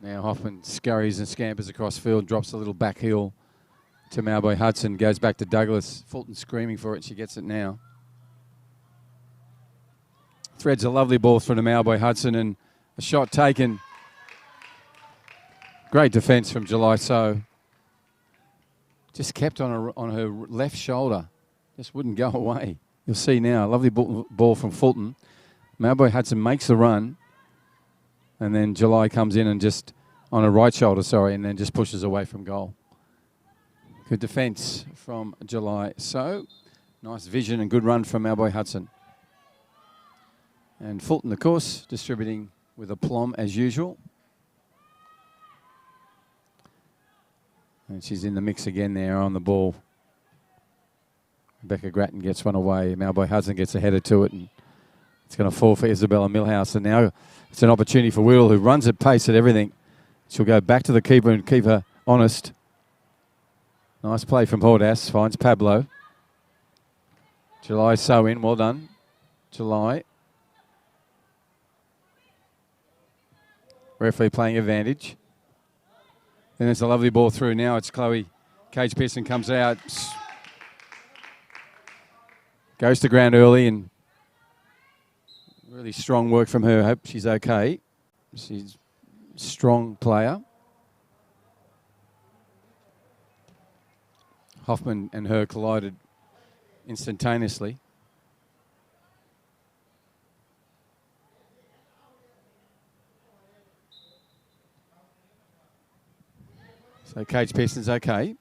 Now Hoffman scurries and scampers across field, drops a little back heel to Malboy Hudson, goes back to Douglas. Fulton screaming for it, she gets it now. Threads a lovely ball through to Malboy Hudson and a shot taken. Great defence from July So. Just kept on her left shoulder. Just wouldn't go away. You'll see now, a lovely ball from Fulton. Malboy Hudson makes the run. And then July comes in and just, on her right shoulder, and then just pushes away from goal. Good defence from July So. Nice vision and good run from our boy Hudson. And Fulton, of course, distributing with aplomb as usual. And she's in the mix again there on the ball. Rebecca Grattan gets one away. Malboy Hudson gets a header to it, and it's going to fall for Isabella Millhouse. And now it's an opportunity for Whittle, who runs at pace at everything. She'll go back to the keeper and keep her honest. Nice play from Hordas. Finds Pablo. July so in. Well done, July. Referee playing advantage. Then it's a lovely ball through. Now it's Chloe. Cage Pearson comes out. Goes to ground early, and really strong work from her. Hope she's okay. She's a strong player. Hoffman and her collided instantaneously. So Cage Pearson's okay.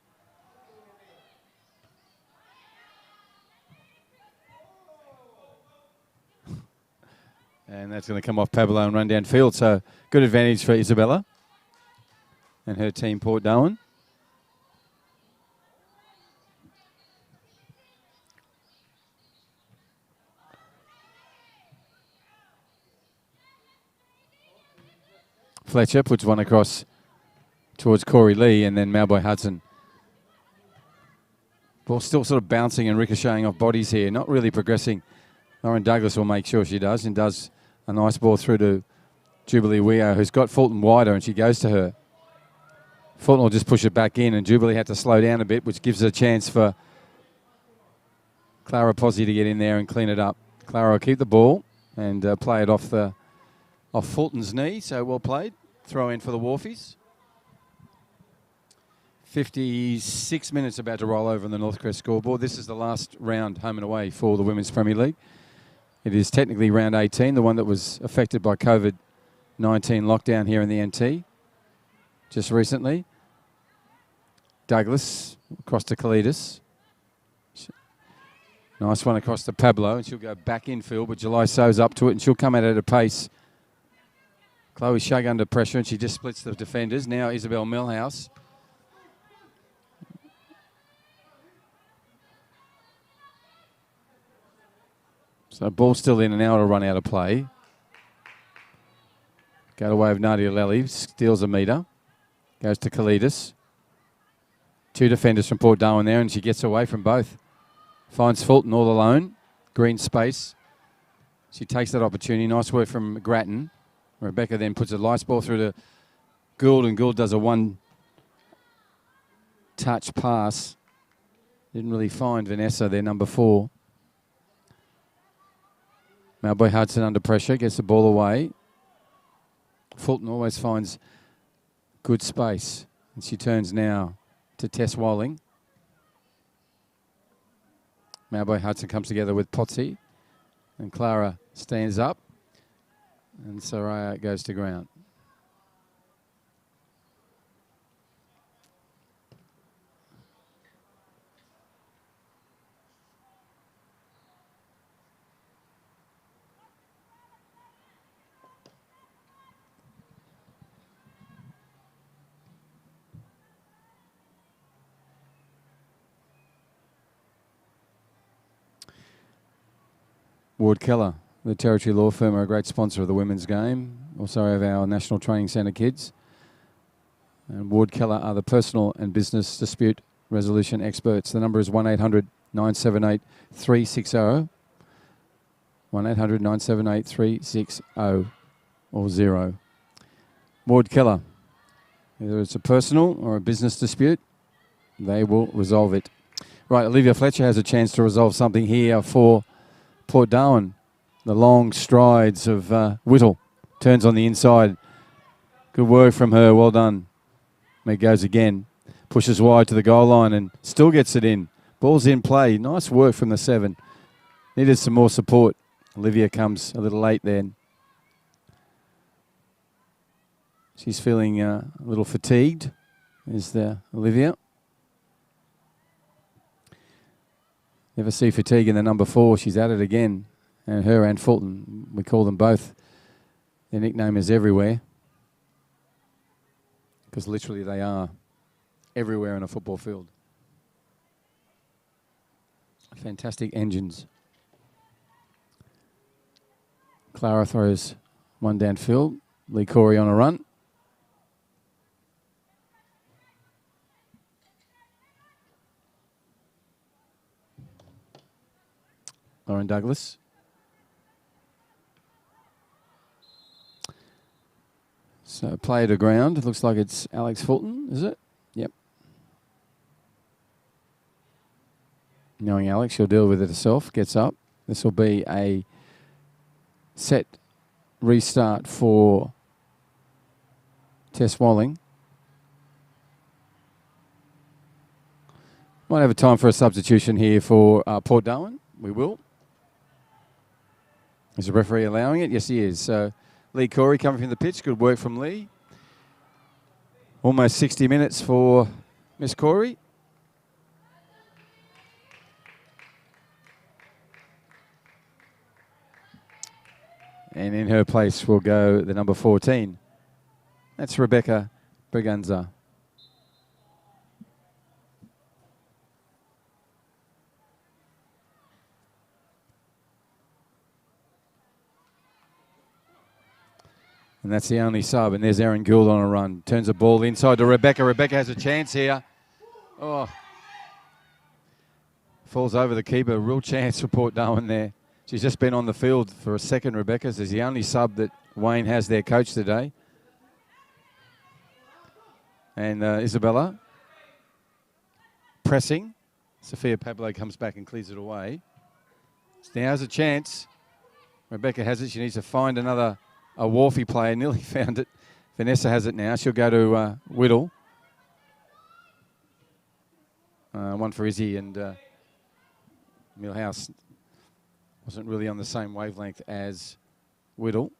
And that's going to come off Pablo and run downfield. So good advantage for Isabella and her team, Port Darwin. Fletcher puts one across towards Corey Lee, and then Malboy Hudson. Ball still sort of bouncing and ricocheting off bodies here, not really progressing. Lauren Douglas will make sure she does, and does a nice ball through to Jubilee Weo, who's got Fulton wider, and she goes to her. Fulton will just push it back in, and Jubilee had to slow down a bit, which gives a chance for Clara Pozzi to get in there and clean it up. Clara will keep the ball and play it off Fulton's knee, so well played. Throw in for the Wharfies. 56 minutes about to roll over on the Northcrest scoreboard. This is the last round home and away for the Women's Premier League. It is technically round 18, the one that was affected by COVID-19 lockdown here in the NT just recently. Douglas across to Kalidas. Nice one across to Pablo, and she'll go back infield, but July So's up to it, and she'll come out at a pace. Chloe Shug under pressure, and she just splits the defenders. Now Isabel Millhouse. So ball still in, and now it'll run out of play. Go away of Nadia Lely, steals a metre. Goes to Kalidas. Two defenders from Port Darwin there, and she gets away from both. Finds Fulton all alone. Green space. She takes that opportunity. Nice work from Grattan. Rebecca then puts a nice ball through to Gould, and Gould does a one-touch pass. Didn't really find Vanessa there, number 4. Malboy Hudson under pressure, gets the ball away. Fulton always finds good space. And she turns now to Tess Walling. Malboy Hudson comes together with Potsy. And Clara stands up. And Soraya goes to ground. Ward Keller, the Territory Law Firm, are a great sponsor of the women's game. Also have our National Training Centre kids. And Ward Keller are the personal and business dispute resolution experts. The number is 1-800-978-360. 1-800-978-360 or 0. Ward Keller, either it's a personal or a business dispute, they will resolve it. Right, Olivia Fletcher has a chance to resolve something here for Port Darwin. The long strides of Whittle. Turns on the inside. Good work from her. Well done. There goes again. Pushes wide to the goal line and still gets it in. Ball's in play. Nice work from the 7. Needed some more support. Olivia comes a little late then. She's feeling a little fatigued. Is there Olivia? Never see fatigue in the number 4. She's at it again. And her and Fulton, we call them both. Their nickname is Everywhere. Because literally they are everywhere in a football field. Fantastic engines. Clara throws one downfield. Lee Corey on a run. Lauren Douglas. So play to ground. It looks like it's Alex Fulton, is it? Yep. Knowing Alex, she'll deal with it herself. Gets up. This will be a set restart for Tess Walling. Might have a time for a substitution here for Port Darwin. We will. Is the referee allowing it? Yes, he is. So Lee Corey coming from the pitch. Good work from Lee. Almost 60 minutes for Miss Corey. And in her place will go the number 14. That's Rebecca Braganza. And that's the only sub. And there's Erin Gould on a run. Turns the ball inside to Rebecca. Rebecca has a chance here. Oh. Falls over the keeper. Real chance for Port Darwin there. She's just been on the field for a second, Rebecca. This is the only sub that Wayne has their coach today. And Isabella pressing. Sophia Pablo comes back and clears it away. Now's a chance. Rebecca has it. She needs to find a Wharfie player. Nearly found it. Vanessa has it now. She'll go to Whittle. One for Izzy and Millhouse. Wasn't really on the same wavelength as Whittle.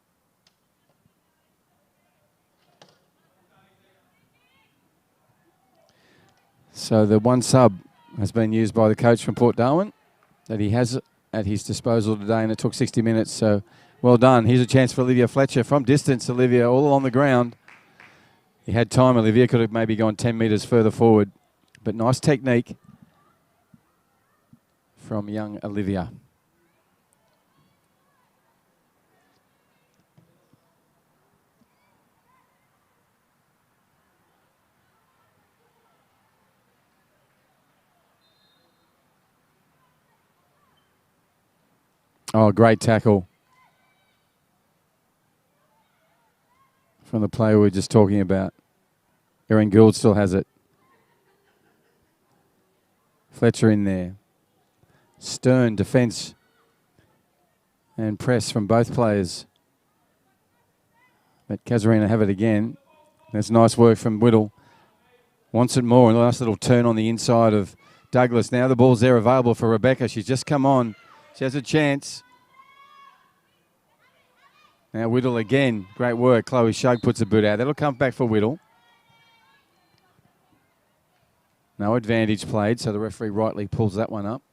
So the one sub has been used by the coach from Port Darwin that he has at his disposal today, and it took 60 minutes, so well done. Here's a chance for Olivia Fletcher from distance. Olivia all along the ground. He had time, Olivia. Could have maybe gone 10 metres further forward, but nice technique from young Olivia. Oh, great tackle from the player we were just talking about. Erin Gould still has it. Fletcher in there. Stern defence and press from both players. But Casuarina have it again. That's nice work from Whittle. Wants it more. A nice little turn on the inside of Douglas. Now the ball's there available for Rebecca. She's just come on. She has a chance. Now Whittle again. Great work. Chloe Shug puts a boot out. That'll come back for Whittle. No advantage played, so the referee rightly pulls that one up.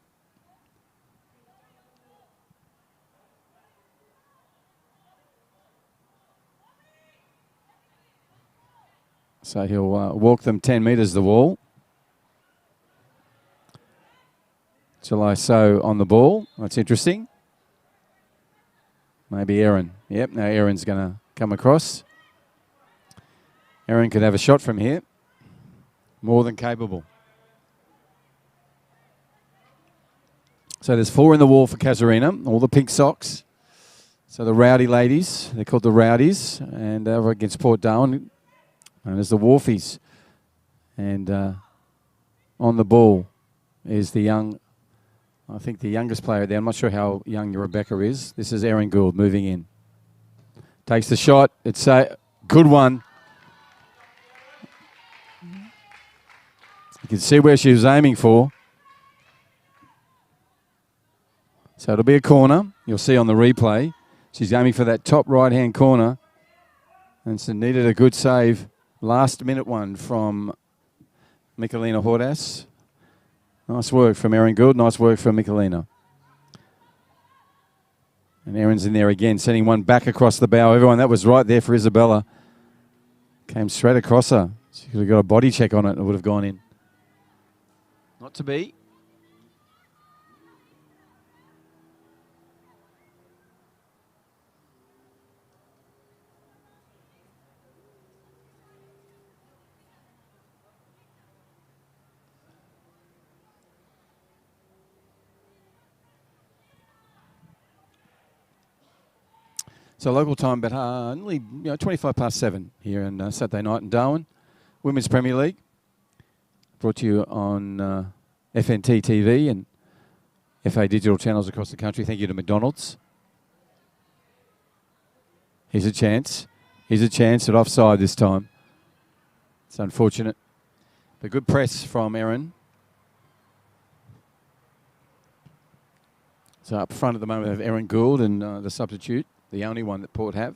So he'll walk them 10 metres the wall. July So on the ball. That's interesting. Maybe Erin. Yep, now Erin's going to come across. Erin could have a shot from here. More than capable. So there's 4 in the wall for Casuarina. All the pink socks. So the rowdy ladies. They're called the Rowdies. And over against Port Darwin. And there's the Wharfies. And on the ball is the young... I think the youngest player there. I'm not sure how young Rebecca is. This is Erin Gould moving in. Takes the shot. It's a good one. You can see where she was aiming for. So it'll be a corner. You'll see on the replay. She's aiming for that top right-hand corner. And so needed a good save. Last minute one from Michelina Hordas. Nice work from Erin Gould. Nice work from Michelina. And Erin's in there again, sending one back across the bow. Everyone, that was right there for Isabella. Came straight across her. She could have got a body check on it and it would have gone in. Not to be. So local time, but only 25 past 7 here on Saturday night in Darwin. Women's Premier League. Brought to you on FNT TV and FA digital channels across the country. Thank you to McDonald's. Here's a chance. Here's a chance at offside this time. It's unfortunate. But good press from Erin. So up front at the moment we have Erin Gould and the substitute, the only one that Port have,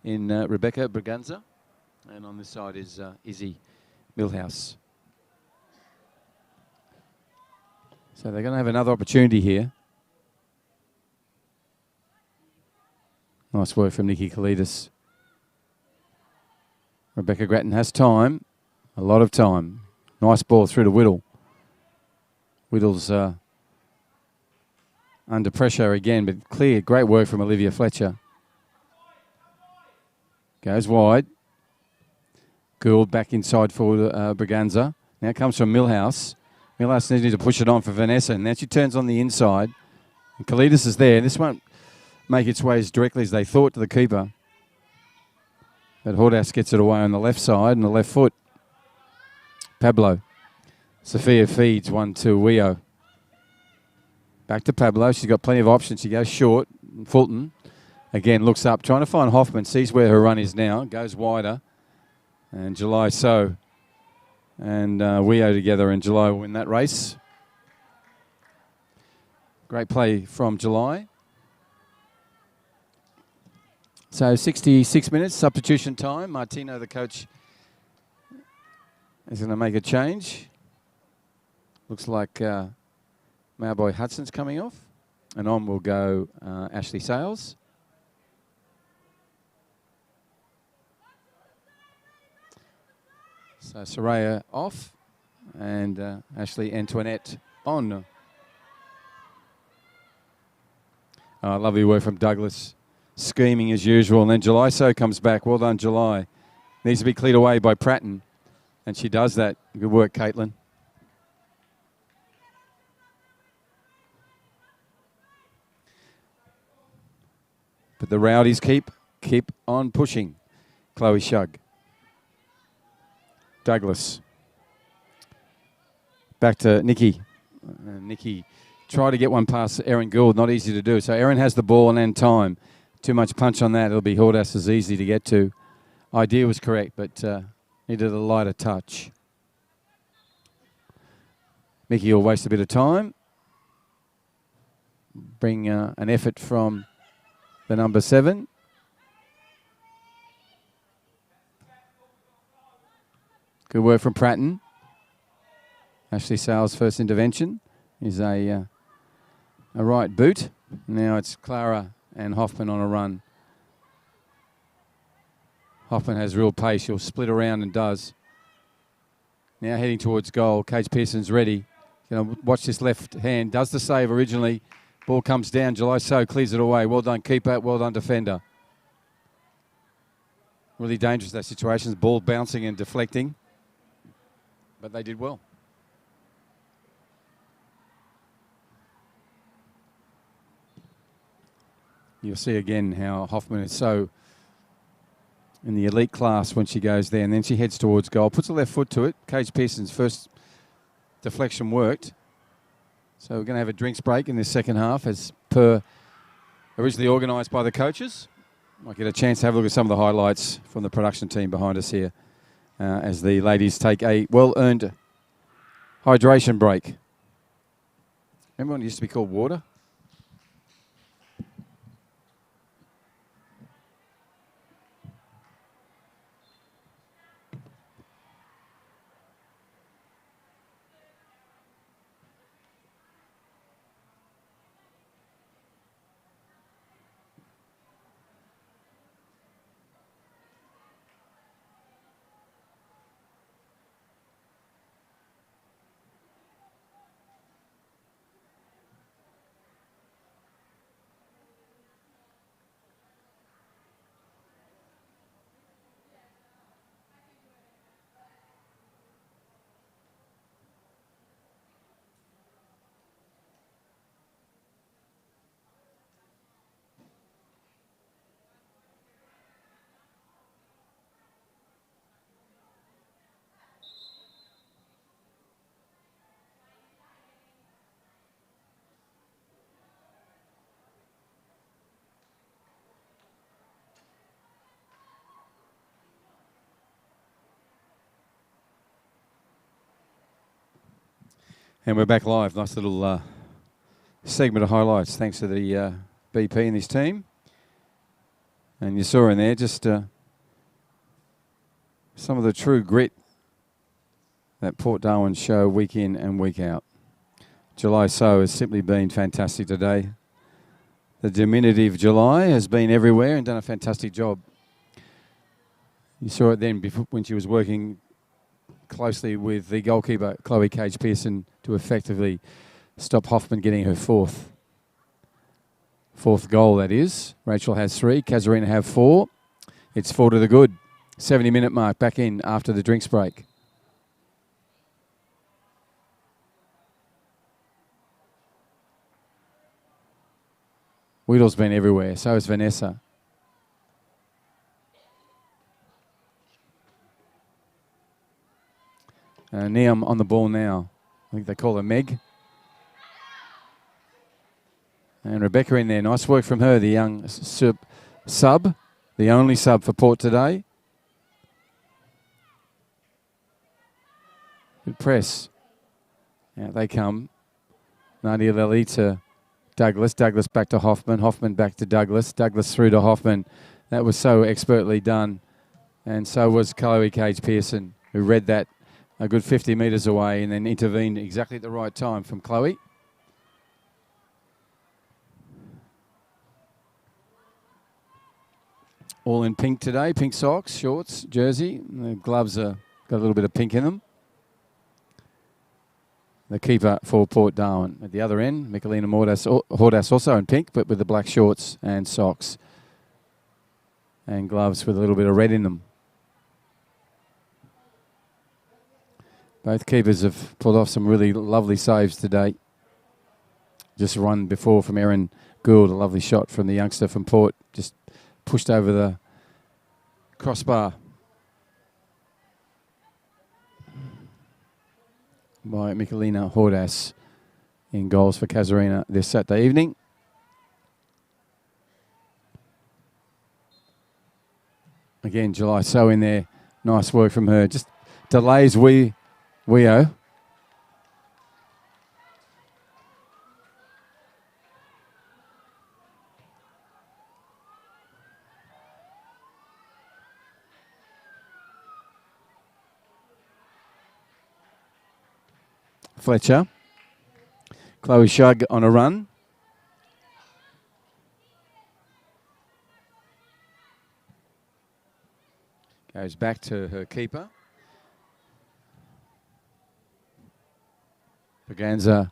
in Rebecca Braganza. And on this side is Izzy Milhouse. So they're going to have another opportunity here. Nice work from Nikki Kalidas. Rebecca Grattan has time, a lot of time. Nice ball through to Whittle. Whittle's under pressure again, but clear. Great work from Olivia Fletcher. Goes wide. Gould back inside for Braganza. Now it comes from Milhouse. Milhouse needed to push it on for Vanessa. And now she turns on the inside. And Kalidas is there. This won't make its way as directly as they thought to the keeper. But Hordass gets it away on the left side and the left foot. Pablo. Sophia feeds one to Wio. Back to Pablo. She's got plenty of options. She goes short. Fulton again looks up, trying to find Hoffman. Sees where her run is now. Goes wider. And July So and Wio together, and July will win that race. Great play from July. So 66 minutes, substitution time. Martino, the coach, is going to make a change. Looks like Mauboy Hudson's coming off. And on will go Ashley Sales. So Soraya off and Ashley Antoinette on. Lovely work from Douglas. Scheming as usual. And then July So comes back. Well done, July. Needs to be cleared away by Pratton. And she does that. Good work, Caitlin. But the Rowdies keep on pushing. Chloe Shug. Douglas. Back to Nikki. Nikki tried to get one past Erin Gould. Not easy to do. So Erin has the ball and then time. Too much punch on that. It'll be Hordass as easy to get to. Idea was correct, but needed a lighter touch. Mickey will waste a bit of time. Bring an effort from the number 7. Good work from Pratton. Ashley Sales' first intervention is a right boot. Now it's Clara and Hoffman on a run. Hoffman has real pace. She'll split around and does. Now heading towards goal. Kate Pearson's ready. Watch this left hand. Does the save originally. Ball comes down. July So clears it away. Well done, keeper. Well done, defender. Really dangerous, that situation. Ball bouncing and deflecting. But they did well. You'll see again how Hoffman is so in the elite class when she goes there. And then she heads towards goal. Puts a left foot to it. Kate Pearson's first deflection worked. So we're going to have a drinks break in this second half as per originally organised by the coaches. Might get a chance to have a look at some of the highlights from the production team behind us here as the ladies take a well-earned hydration break. Remember when it used to be called water? And we're back live. Nice little segment of highlights thanks to the BP and his team. And you saw in there just some of the true grit that Port Darwin show week in and week out. July So has simply been fantastic today. The diminutive July has been everywhere and done a fantastic job. You saw it then before, when she was working closely with the goalkeeper, Chloe Cage-Pearson, to effectively stop Hoffman getting her fourth goal, that is. Rachel has 3, Casuarina have 4. It's 4 to the good. 70-minute mark, back in after the drinks break. Wheedle's been everywhere, so has Vanessa. Neum on the ball now. I think they call her Meg. And Rebecca in there. Nice work from her, the young sub, the only sub for Port today. Good press. Out they come. Nadia Lely to Douglas. Douglas back to Hoffman. Hoffman back to Douglas. Douglas through to Hoffman. That was so expertly done. And so was Chloe Cage-Pearson, who read that a good 50 metres away and then intervened exactly at the right time from Chloe. All in pink today, pink socks, shorts, jersey. The gloves got a little bit of pink in them. The keeper for Port Darwin. At the other end, Michelina Hordas also in pink, but with the black shorts and socks. And gloves with a little bit of red in them. Both keepers have pulled off some really lovely saves today. Just run before from Erin Gould, a lovely shot from the youngster from Port. Just pushed over the crossbar by Michelina Hordas in goals for Casuarina this Saturday evening. Again, July So in there. Nice work from her. Just delays Weo. Fletcher. Chloe Shug on a run. Goes back to her keeper. Braganza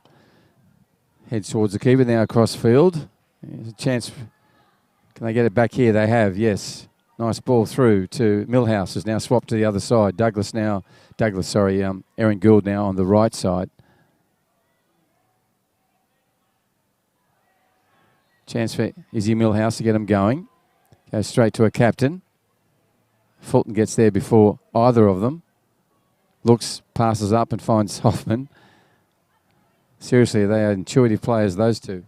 heads towards the keeper now across field. There's a chance. Can they get it back here? They have, yes. Nice ball through to Millhouse, has now swapped to the other side. Erin Gould now on the right side. Chance for Izzy Millhouse to get him going. Goes straight to a captain. Fulton gets there before either of them. Looks, passes up and finds Hoffman. Seriously, they are intuitive players, those two.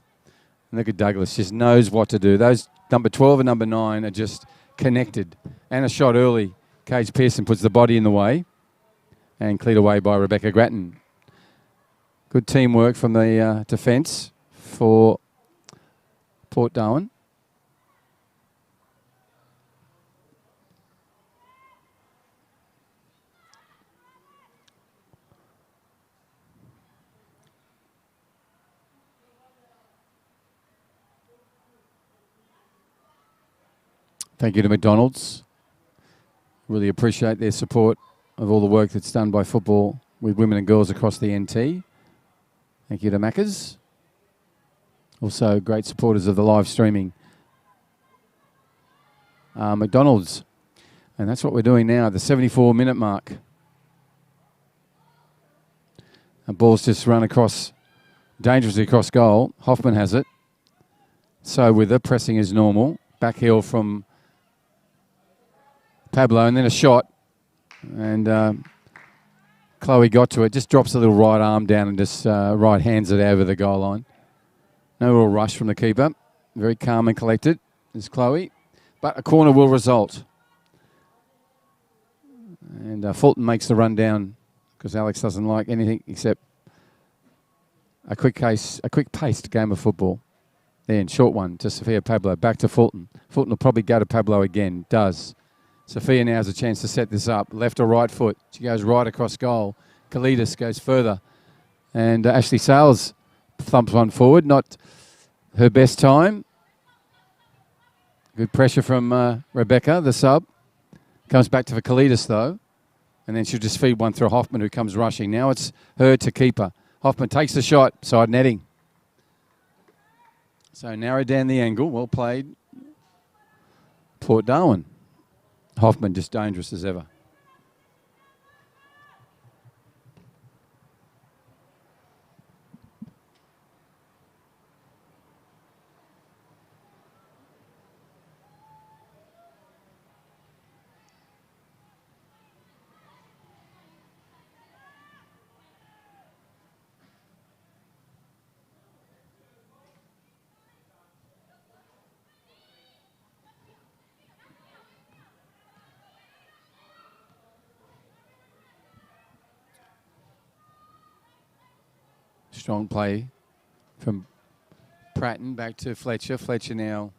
And look at Douglas, just knows what to do. Those number 12 and number 9 are just connected. And a shot early. Cage-Pearson puts the body in the way and cleared away by Rebecca Grattan. Good teamwork from the defence for Port Darwin. Thank you to McDonald's. Really appreciate their support of all the work that's done by football with women and girls across the NT. Thank you to Macca's. Also great supporters of the live streaming. McDonald's. And that's what we're doing now, the 74-minute mark. The ball's just run across, dangerously across goal. Hoffman has it. So with her, pressing is normal. Back heel from Pablo, and then a shot. And Chloe got to it, just drops a little right arm down and just right hands it over the goal line. No real rush from the keeper. Very calm and collected is Chloe. But a corner will result. And Fulton makes the run down because Alex doesn't like anything except a quick-paced game of football. Then, short one to Sophia Pablo. Back to Fulton. Fulton will probably go to Pablo again. Does. Sophia now has a chance to set this up. Left or right foot. She goes right across goal. Kalidas goes further. And Ashley Sales thumps one forward. Not her best time. Good pressure from Rebecca, the sub. Comes back to Kalidas, though. And then she'll just feed one through Hoffman, who comes rushing. Now it's her to keeper. Hoffman takes the shot. Side netting. So narrow down the angle. Well played. Port Darwin. Hoffman just dangerous as ever. Strong play from Pratton back to Fletcher. Fletcher now,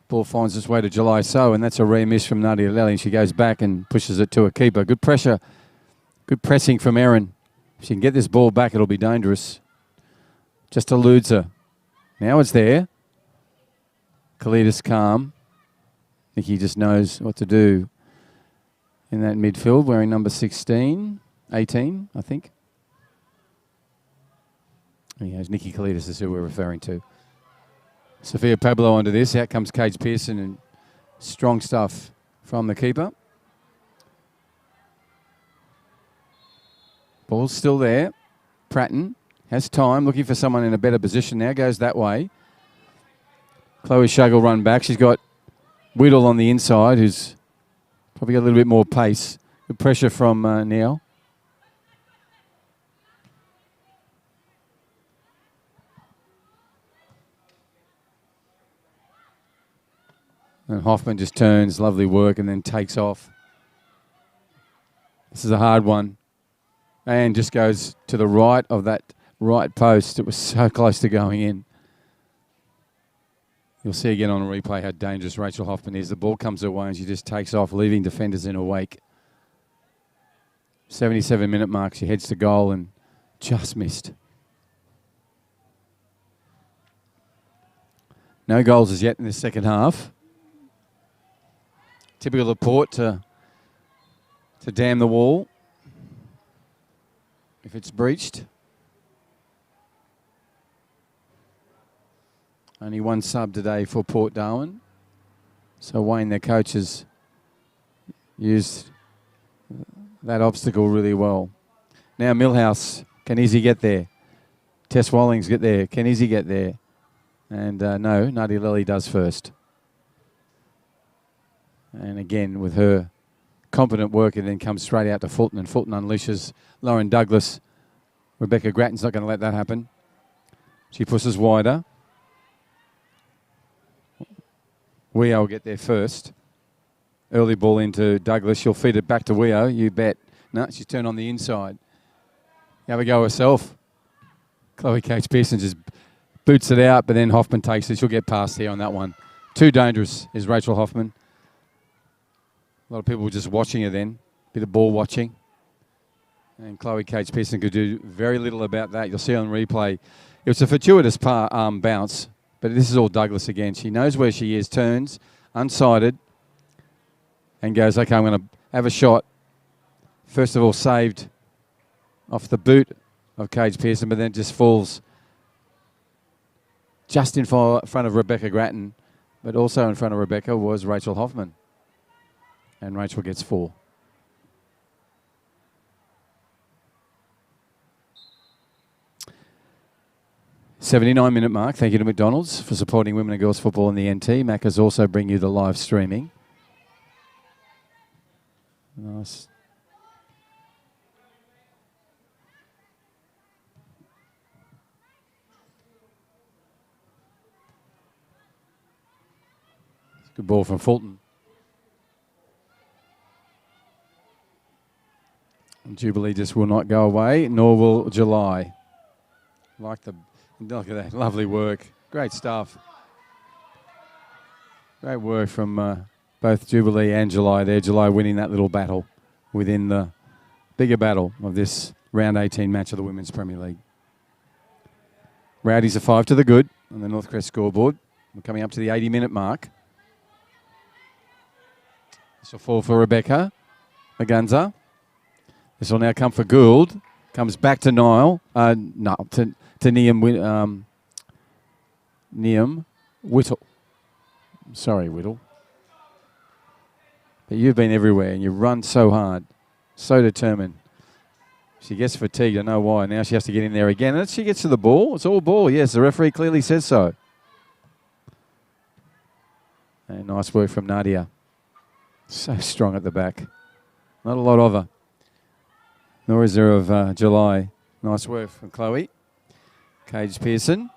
ball finds its way to July So, and that's a rare miss from Nadia Lely. She goes back and pushes it to a keeper. Good pressure, good pressing from Erin. If she can get this ball back, it'll be dangerous. Just eludes her. Now it's there. Kalidas calm. Nikki just knows what to do in that midfield, wearing number 16, 18, I think. Yes, Nikki Kalidas is who we're referring to. Sophia Pablo onto this. Out comes Cage Pearson, and strong stuff from the keeper. Ball's still there. Pratton has time, looking for someone in a better position now. Goes that way. Chloe Shug will run back. She's got Whittle on the inside, who's probably got a little bit more pace. Good pressure from Neil. And Hoffman just turns, lovely work, and then takes off. This is a hard one. And just goes to the right of that right post. It was so close to going in. You'll see again on a replay how dangerous Rachel Hoffman is. The ball comes her way and she just takes off, leaving defenders in her wake. 77-minute mark, she heads to goal and just missed. No goals as yet in the second half. Typical of Port to dam the wall if it's breached. Only one sub today for Port Darwin. So Wayne, their coach, has used that obstacle really well. Now Millhouse, can Izzy get there? Tess Wallings get there. Can Izzy get there? And no, Nadia Lely does first. And again, with her competent work, it then comes straight out to Fulton, and Fulton unleashes Lauren Douglas. Rebecca Gratton's not going to let that happen. She pushes wider. Weo will get there first. Early ball into Douglas. She'll feed it back to Weo, you bet. No, she's turned on the inside. Have a go herself. Chloe Cage Pearson just boots it out, but then Hoffman takes it. She'll get past here on that one. Too dangerous is Rachel Hoffman. A lot of people were just watching her then. Bit of ball watching. And Chloe Cage Pearson could do very little about that. You'll see on replay. It was a fortuitous bounce, but this is all Douglas again. She knows where she is, turns, unsighted, and goes, okay, I'm going to have a shot. First of all, saved off the boot of Cage Pearson, but then just falls just in front of Rebecca Gratton, but also in front of Rebecca was Rachel Hoffman. And Rachel gets 4. $79-minute mark. Thank you to McDonald's for supporting women and girls football in the NT. Macca's also bring you the live streaming. Nice. Good ball from Fulton. And Jubilee just will not go away, nor will July. Look at that, lovely work. Great stuff. Great work from both Jubilee and July there. July winning that little battle within the bigger battle of this round 18 match of the Women's Premier League. Rowdies are 5 to the good on the Northcrest scoreboard. We're coming up to the 80-minute mark. This will fall for Rebecca Maganza. This will now come for Gould. Comes back to Niall. To Niam Whittle. Sorry, Whittle. But you've been everywhere and you run so hard, so determined. She gets fatigued, I know why. Now she has to get in there again. And she gets to the ball. It's all ball. Yes, the referee clearly says so. And nice work from Nadia. So strong at the back. Not a lot of her. Nor is there of July. Nice work from Chloe. Cage Pearson.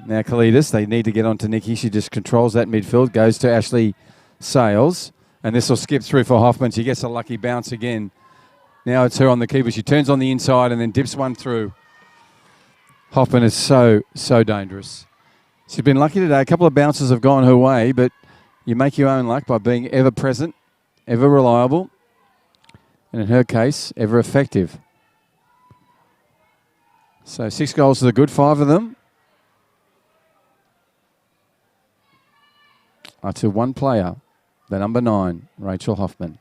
Now Kalidas. They need to get on to Nikki. She just controls that midfield. Goes to Ashley Sales. And this will skip through for Hoffman. She gets a lucky bounce again. Now it's her on the keeper. She turns on the inside and then dips one through. Hoffman is so dangerous. She's been lucky today. A couple of bounces have gone her way, but you make your own luck by being ever present, ever reliable, and in her case, ever effective. So 6 goals to the good, 5 of them are to one player, the number 9, Rachel Hoffman.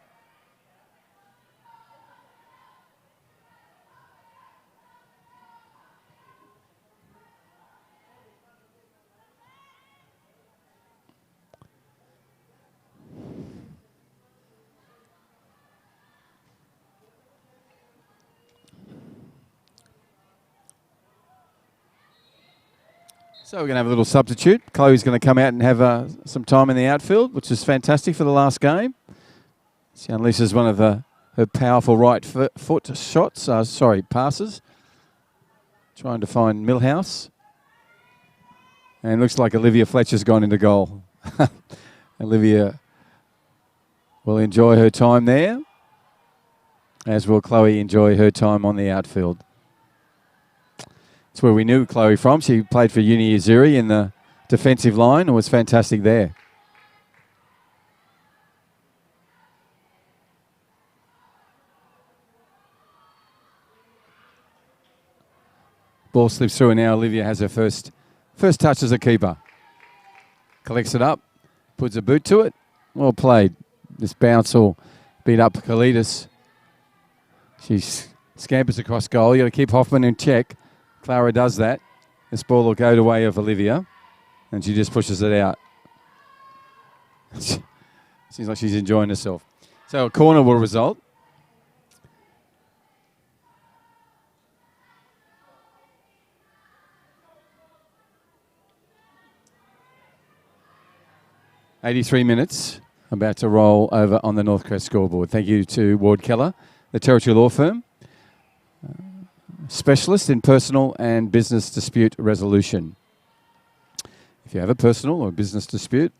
So we're going to have a little substitute. Chloe's going to come out and have some time in the outfield, which is fantastic for the last game. She unleashes one of her powerful right foot shots, passes. Trying to find Millhouse. And looks like Olivia Fletcher's gone into goal. Olivia will enjoy her time there, as will Chloe enjoy her time on the outfield. It's where we knew Chloe from. She played for Uni Azuri in the defensive line and was fantastic there. Ball slips through and now Olivia has her first touch as a keeper. Collects it up, puts a boot to it. Well played. This bounce will beat up Kalidas. She scampers across goal. You've got to keep Hoffman in check. Clara does that. This ball will go the way of Olivia, and she just pushes it out. Seems like she's enjoying herself. So a corner will result. $83 minutes, about to roll over on the Northcrest scoreboard. Thank you to Ward Keller, the Territory Law Firm. Specialist in personal and business dispute resolution. If you have a personal or business dispute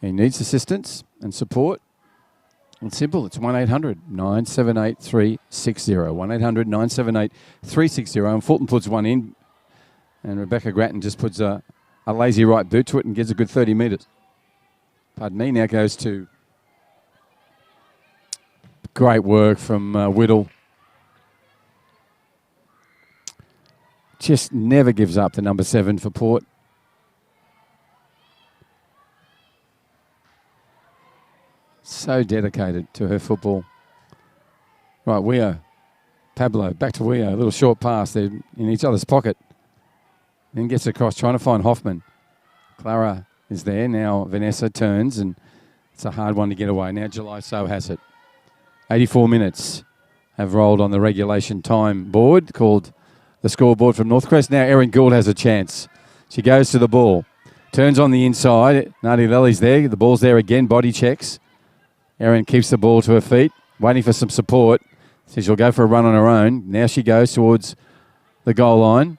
and needs assistance and support, it's simple. It's 1-800-978-360. 1-800-978-360. And Fulton puts one in, and Rebecca Grattan just puts a lazy right boot to it and gets a good 30 metres. Pardon me. Now goes to great work from Whittle. Just never gives up, the number 7 for Port. So dedicated to her football. Right, Weo. Pablo, back to Weo. A little short pass. They're in each other's pocket. Then gets across, trying to find Hoffman. Clara is there. Now Vanessa turns, and it's a hard one to get away. Now July So has it. 84 minutes have rolled on the regulation time board called the scoreboard from Northcrest. Now Erin Gould has a chance. She goes to the ball. Turns on the inside. Nadia Lely's there. The ball's there again. Body checks. Erin keeps the ball to her feet, waiting for some support. So she'll go for a run on her own. Now she goes towards the goal line.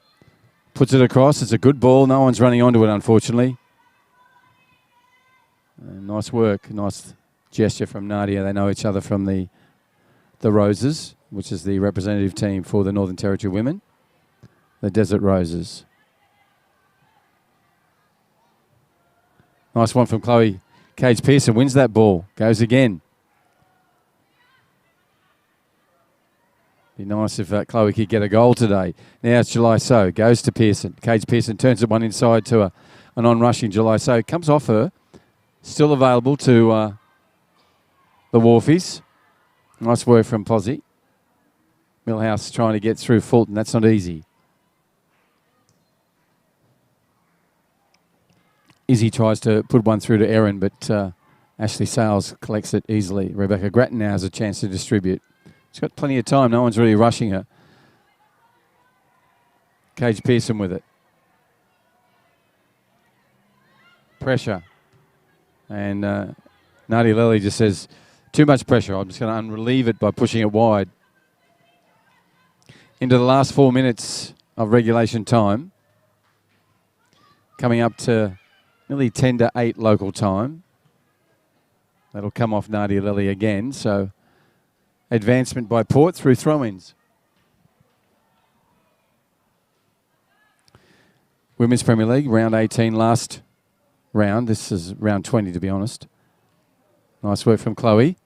Puts it across. It's a good ball. No one's running onto it, unfortunately. Nice work. Nice gesture from Nadia. They know each other from the Roses, which is the representative team for the Northern Territory women. the Desert Roses. Nice one from Chloe. Cage Pearson wins that ball. Goes again. Be nice if Chloe could get a goal today. Now it's July So. Goes to Pearson. Cage Pearson turns it one inside to an on-rushing July So. Comes off her. Still available to the Wharfies. Nice work from Posy. Millhouse trying to get through Fulton. That's not easy. Izzy tries to put one through to Erin, but Ashley Sales collects it easily. Rebecca Grattan now has a chance to distribute. She's got plenty of time. No one's really rushing her. Cage Pearson with it. Pressure. And Nadia Lely just says, too much pressure. I'm just going to unrelieve it by pushing it wide. Into the last 4 minutes of regulation time. Coming up to nearly 10 to 8 local time. That'll come off Nadia Lely again. So advancement by Port through throw-ins. Women's Premier League, round 18 last round. This is round 20 to be honest. Nice work from Chloe.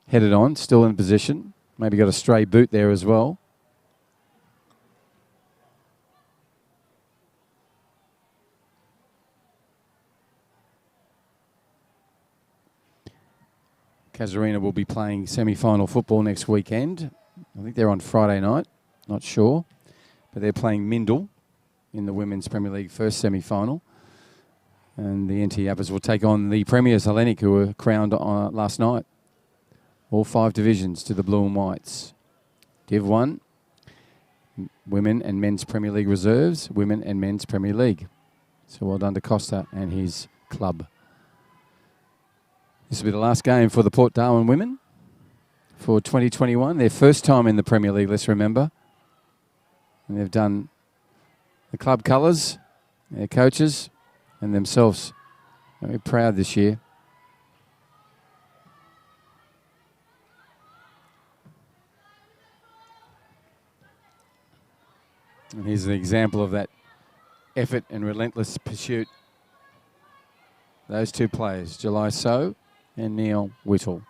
Headed on, still in position. Maybe got a stray boot there as well. Casuarina will be playing semi-final football next weekend. I think they're on Friday night, not sure. But they're playing Mindle in the Women's Premier League first semi-final. And the NT Yappers will take on the Premiers Hellenic, who were crowned last night. All 5 divisions to the Blue and Whites. Div 1, Women and Men's Premier League Reserves, Women and Men's Premier League. So well done to Costa and his club. This will be the last game for the Port Darwin women for 2021. Their first time in the Premier League, let's remember. And they've done the club colours, their coaches, and themselves. Very proud this year. And here's an example of that effort and relentless pursuit. Those 2 players, July So and Neil Whittle.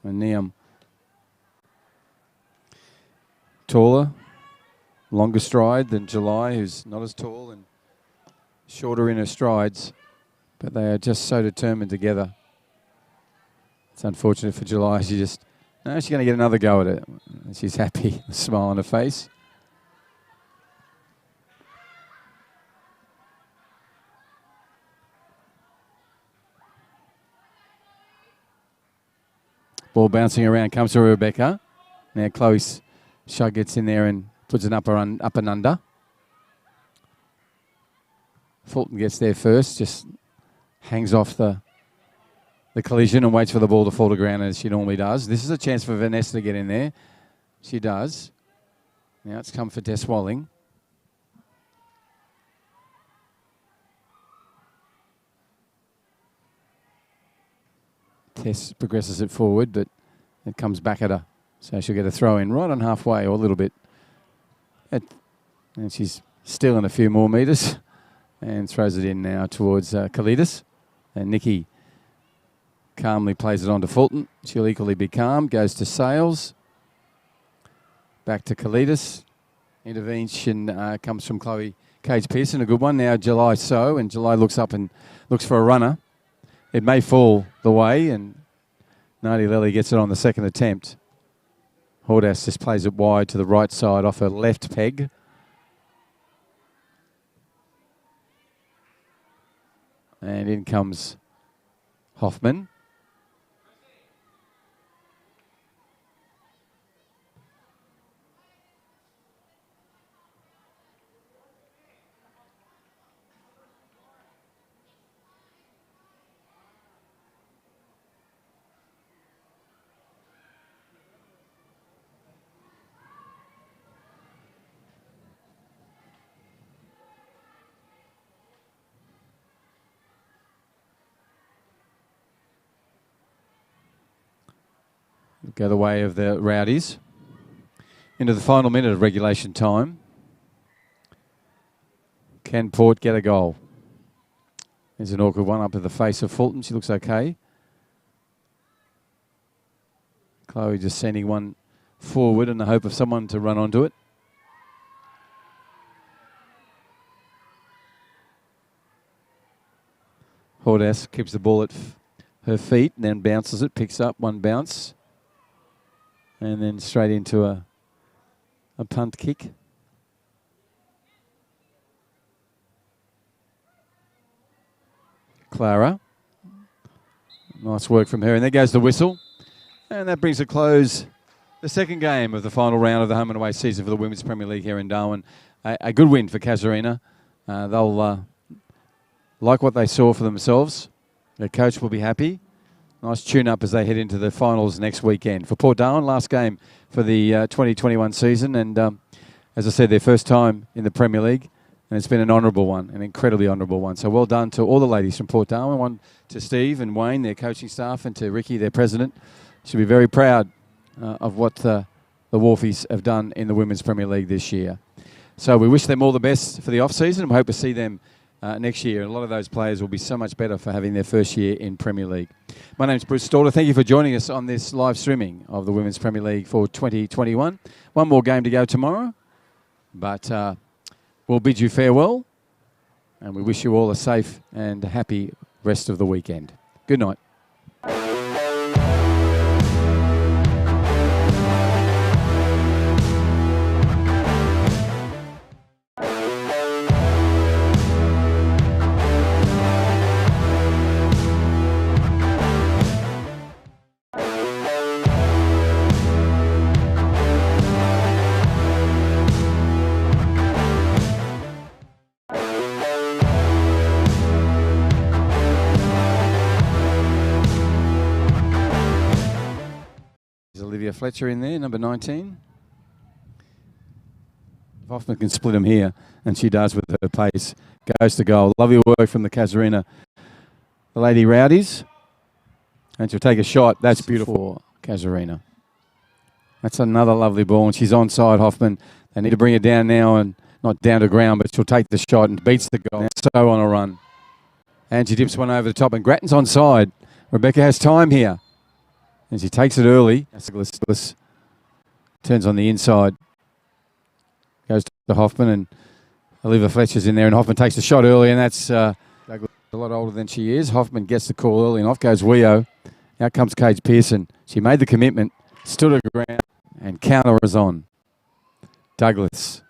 And Neam, taller, longer stride than July, who's not as tall and shorter in her strides, but they are just so determined together. It's unfortunate for July. She's going to get another go at it. She's happy, a smile on her face. Ball bouncing around, comes to Rebecca. Now Chloe Shug gets in there and puts an up and under. Fulton gets there first, just hangs off the collision and waits for the ball to fall to ground as she normally does. This is a chance for Vanessa to get in there. She does. Now it's come for Des Walling. Tess progresses it forward, but it comes back at her. So she'll get a throw in right on halfway or a little bit. And she's still in a few more metres and throws it in now towards Kalidas. And Nikki calmly plays it on to Fulton. She'll equally be calm. Goes to Sales. Back to Kalidas. Intervention comes from Chloe Cage Pearson. A good one. Now July So. And July looks up and looks for a runner. It may fall the way, and Nadia Lely gets it on the second attempt. Hordas just plays it wide to the right side off her left peg. And in comes Hoffman. Go the way of the Rowdies. Into the final minute of regulation time. Can Port get a goal? There's an awkward one up at the face of Fulton. She looks okay. Chloe just sending one forward in the hope of someone to run onto it. Hordas keeps the ball at her feet and then bounces it, picks up one bounce, and then straight into a punt kick. Clara. Nice work from her. And there goes the whistle. And that brings to close the second game of the final round of the home and away season for the Women's Premier League here in Darwin. A good win for Casuarina. They'll like what they saw for themselves. Their coach will be happy. Nice tune-up as they head into the finals next weekend. For Port Darwin, last game for the 2021 season. And as I said, their first time in the Premier League. And it's been an honourable one, an incredibly honourable one. So well done to all the ladies from Port Darwin. One to Steve and Wayne, their coaching staff, and to Ricky, their president. Should be very proud of what the Wharfies have done in the Women's Premier League this year. So we wish them all the best for the off-season. We hope to see them next year. A lot of those players will be so much better for having their first year in Premier League. My name's Bruce Stalter. Thank you for joining us on this live streaming of the Women's Premier League for 2021. One more game to go tomorrow, but we'll bid you farewell, and we wish you all a safe and happy rest of the weekend. Good night. Fletcher in there, number 19. Hoffman can split him here, and she does with her pace. Goes to goal. Lovely work from the Casuarina. The Lady Rowdies. And she'll take a shot. That's beautiful, Casuarina. That's another lovely ball, and she's onside, Hoffman. They need to bring her down now, and not down to ground, but she'll take the shot and beats the goal. Now so on a run. And she dips one over the top, and Grattan's onside. Rebecca has time here. And she takes it early. Douglas turns on the inside. Goes to Hoffman, and Olivia Fletcher's in there, and Hoffman takes the shot early, and that's Douglas a lot older than she is. Hoffman gets the call early, and off goes Weo. Out comes Kate Pearson. She made the commitment, stood her ground, and counter is on. Douglas,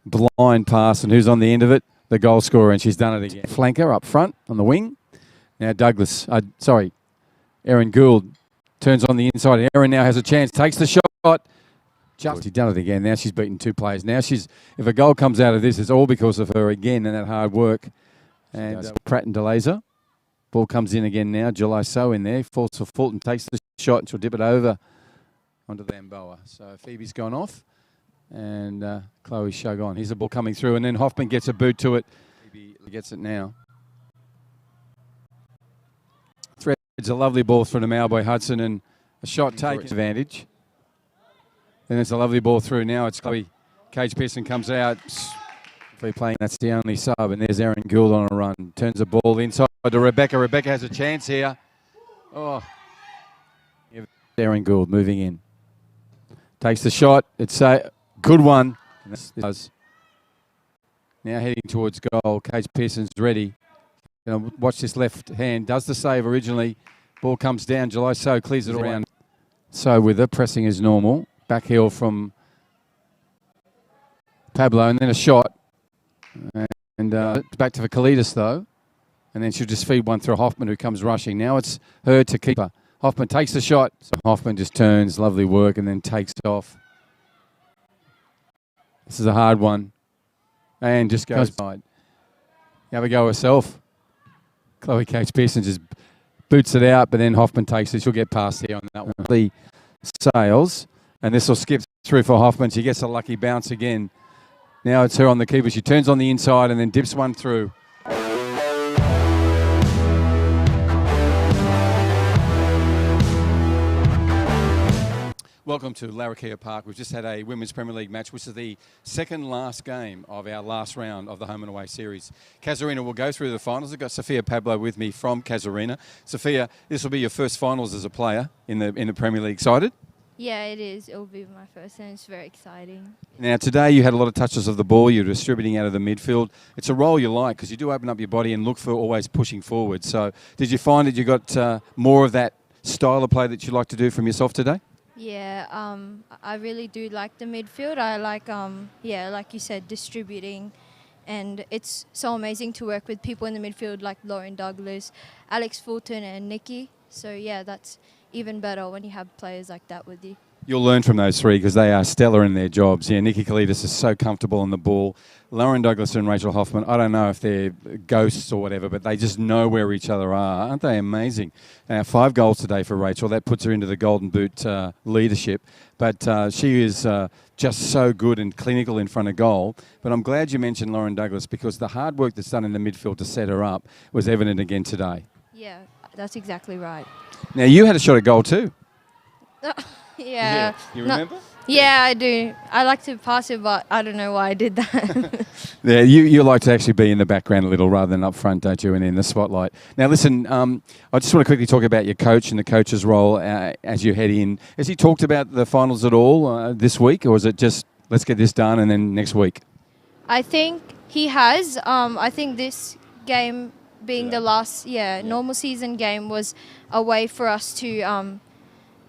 blind pass, and who's on the end of it? The goal scorer, and she's done it again. Flanker up front on the wing. Now Douglas, Erin Gould. Turns on the inside. Erin now has a chance. Takes the shot. Just she's done it again. Now she's beaten two players. Now if a goal comes out of this, it's all because of her again and that hard work. And Pratt and DeLazer. Ball comes in again now. July So in there. Falls for Fulton. Takes the shot and she'll dip it over onto the Amboa. So Phoebe's gone off. And Chloe Shogun. Here's the ball coming through. And then Hoffman gets a boot to it. Phoebe gets it now. It's a lovely ball through to Malboy Hudson, and a shot taken advantage. Then it's a lovely ball through. Now it's Chloe. Cage Pearson comes out. Free playing, that's the only sub. And there's Erin Gould on a run. Turns the ball inside to Rebecca. Rebecca has a chance here. Oh. Erin Gould moving in. Takes the shot. It's a good one. Now heading towards goal. Cage Pearson's ready. Watch this left hand. Does the save originally. Ball comes down. July So clears it around. So with her pressing as normal. Back heel from Pablo, and then a shot. And back to Kalidas though. And then she'll just feed one through Hoffman, who comes rushing. Now it's her to keep her. Hoffman takes the shot. So Hoffman just turns. Lovely work, and then takes off. This is a hard one. And just goes side. Have a go herself. Chloe Cage Pearson just boots it out, but then Hoffman takes it. She'll get past here on that one. The sails, and this will skip through for Hoffman. She gets a lucky bounce again. Now it's her on the keeper. She turns on the inside and then dips one through. Welcome to Larrakia Park. We've just had a Women's Premier League match, which is the second last game of our last round of the home and away series. Casuarina will go through the finals. I've got Sophia Pablo with me from Casuarina. Sophia, this will be your first finals as a player in the Premier League. Excited? Yeah, it is. It will be my first, and it's very exciting. Now, today you had a lot of touches of the ball. You're distributing out of the midfield. It's a role you like because you do open up your body and look for always pushing forward. So did you find that you got more of that style of play that you like to do from yourself today? Yeah, I really do like the midfield. I like, like you said, distributing. And it's so amazing to work with people in the midfield like Lauren Douglas, Alex Fulton and Nikki. So, yeah, that's even better when you have players like that with you. You'll learn from those three because they are stellar in their jobs. Yeah, Nikki Kalidas is so comfortable on the ball. Lauren Douglas and Rachel Hoffman, I don't know if they're ghosts or whatever, but they just know where each other are. Aren't they amazing? 5 goals today for Rachel. That puts her into the Golden Boot leadership. But she is just so good and clinical in front of goal. But I'm glad you mentioned Lauren Douglas because the hard work that's done in the midfield to set her up was evident again today. Yeah, that's exactly right. Now, you had a shot at goal too. Yeah. You remember? Yeah, I do. I like to pass it, but I don't know why I did that. Yeah, you like to actually be in the background a little rather than up front, don't you, and in the spotlight. Now, listen, I just want to quickly talk about your coach and the coach's role as you head in. Has he talked about the finals at all this week, or is it just let's get this done and then next week? I think he has. I think this game being the last normal season game was a way for us to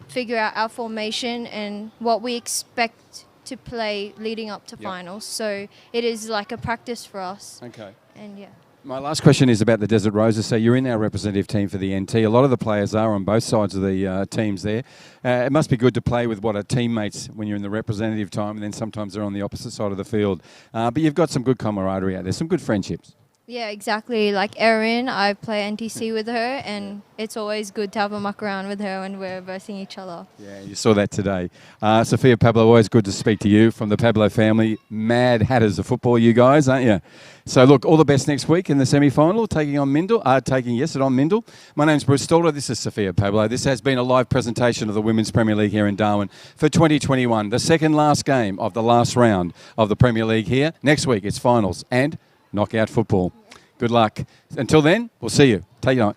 figure out our formation and what we expect to play leading up to finals. So it is like a practice for us. Okay. And yeah. My last question is about the Desert Roses. So you're in our representative team for the NT. A lot of the players are on both sides of the teams there. It must be good to play with teammates when you're in the representative time, and then sometimes they're on the opposite side of the field. But you've got some good camaraderie out there, some good friendships. Yeah, exactly. Like Erin, I play NTC with her, and it's always good to have a muck around with her when we're versing each other. Yeah, you saw that today. Sophia Pablo, always good to speak to you from the Pablo family. Mad hatters of football, you guys, aren't you? So, look, all the best next week in the semi-final, taking on Mindle. On Mindle. My name's Bruce Stalder. This is Sophia Pablo. This has been a live presentation of the Women's Premier League here in Darwin for 2021, the second last game of the last round of the Premier League here. Next week, it's finals and knockout football. Good luck. Until then, we'll see you. Take it on.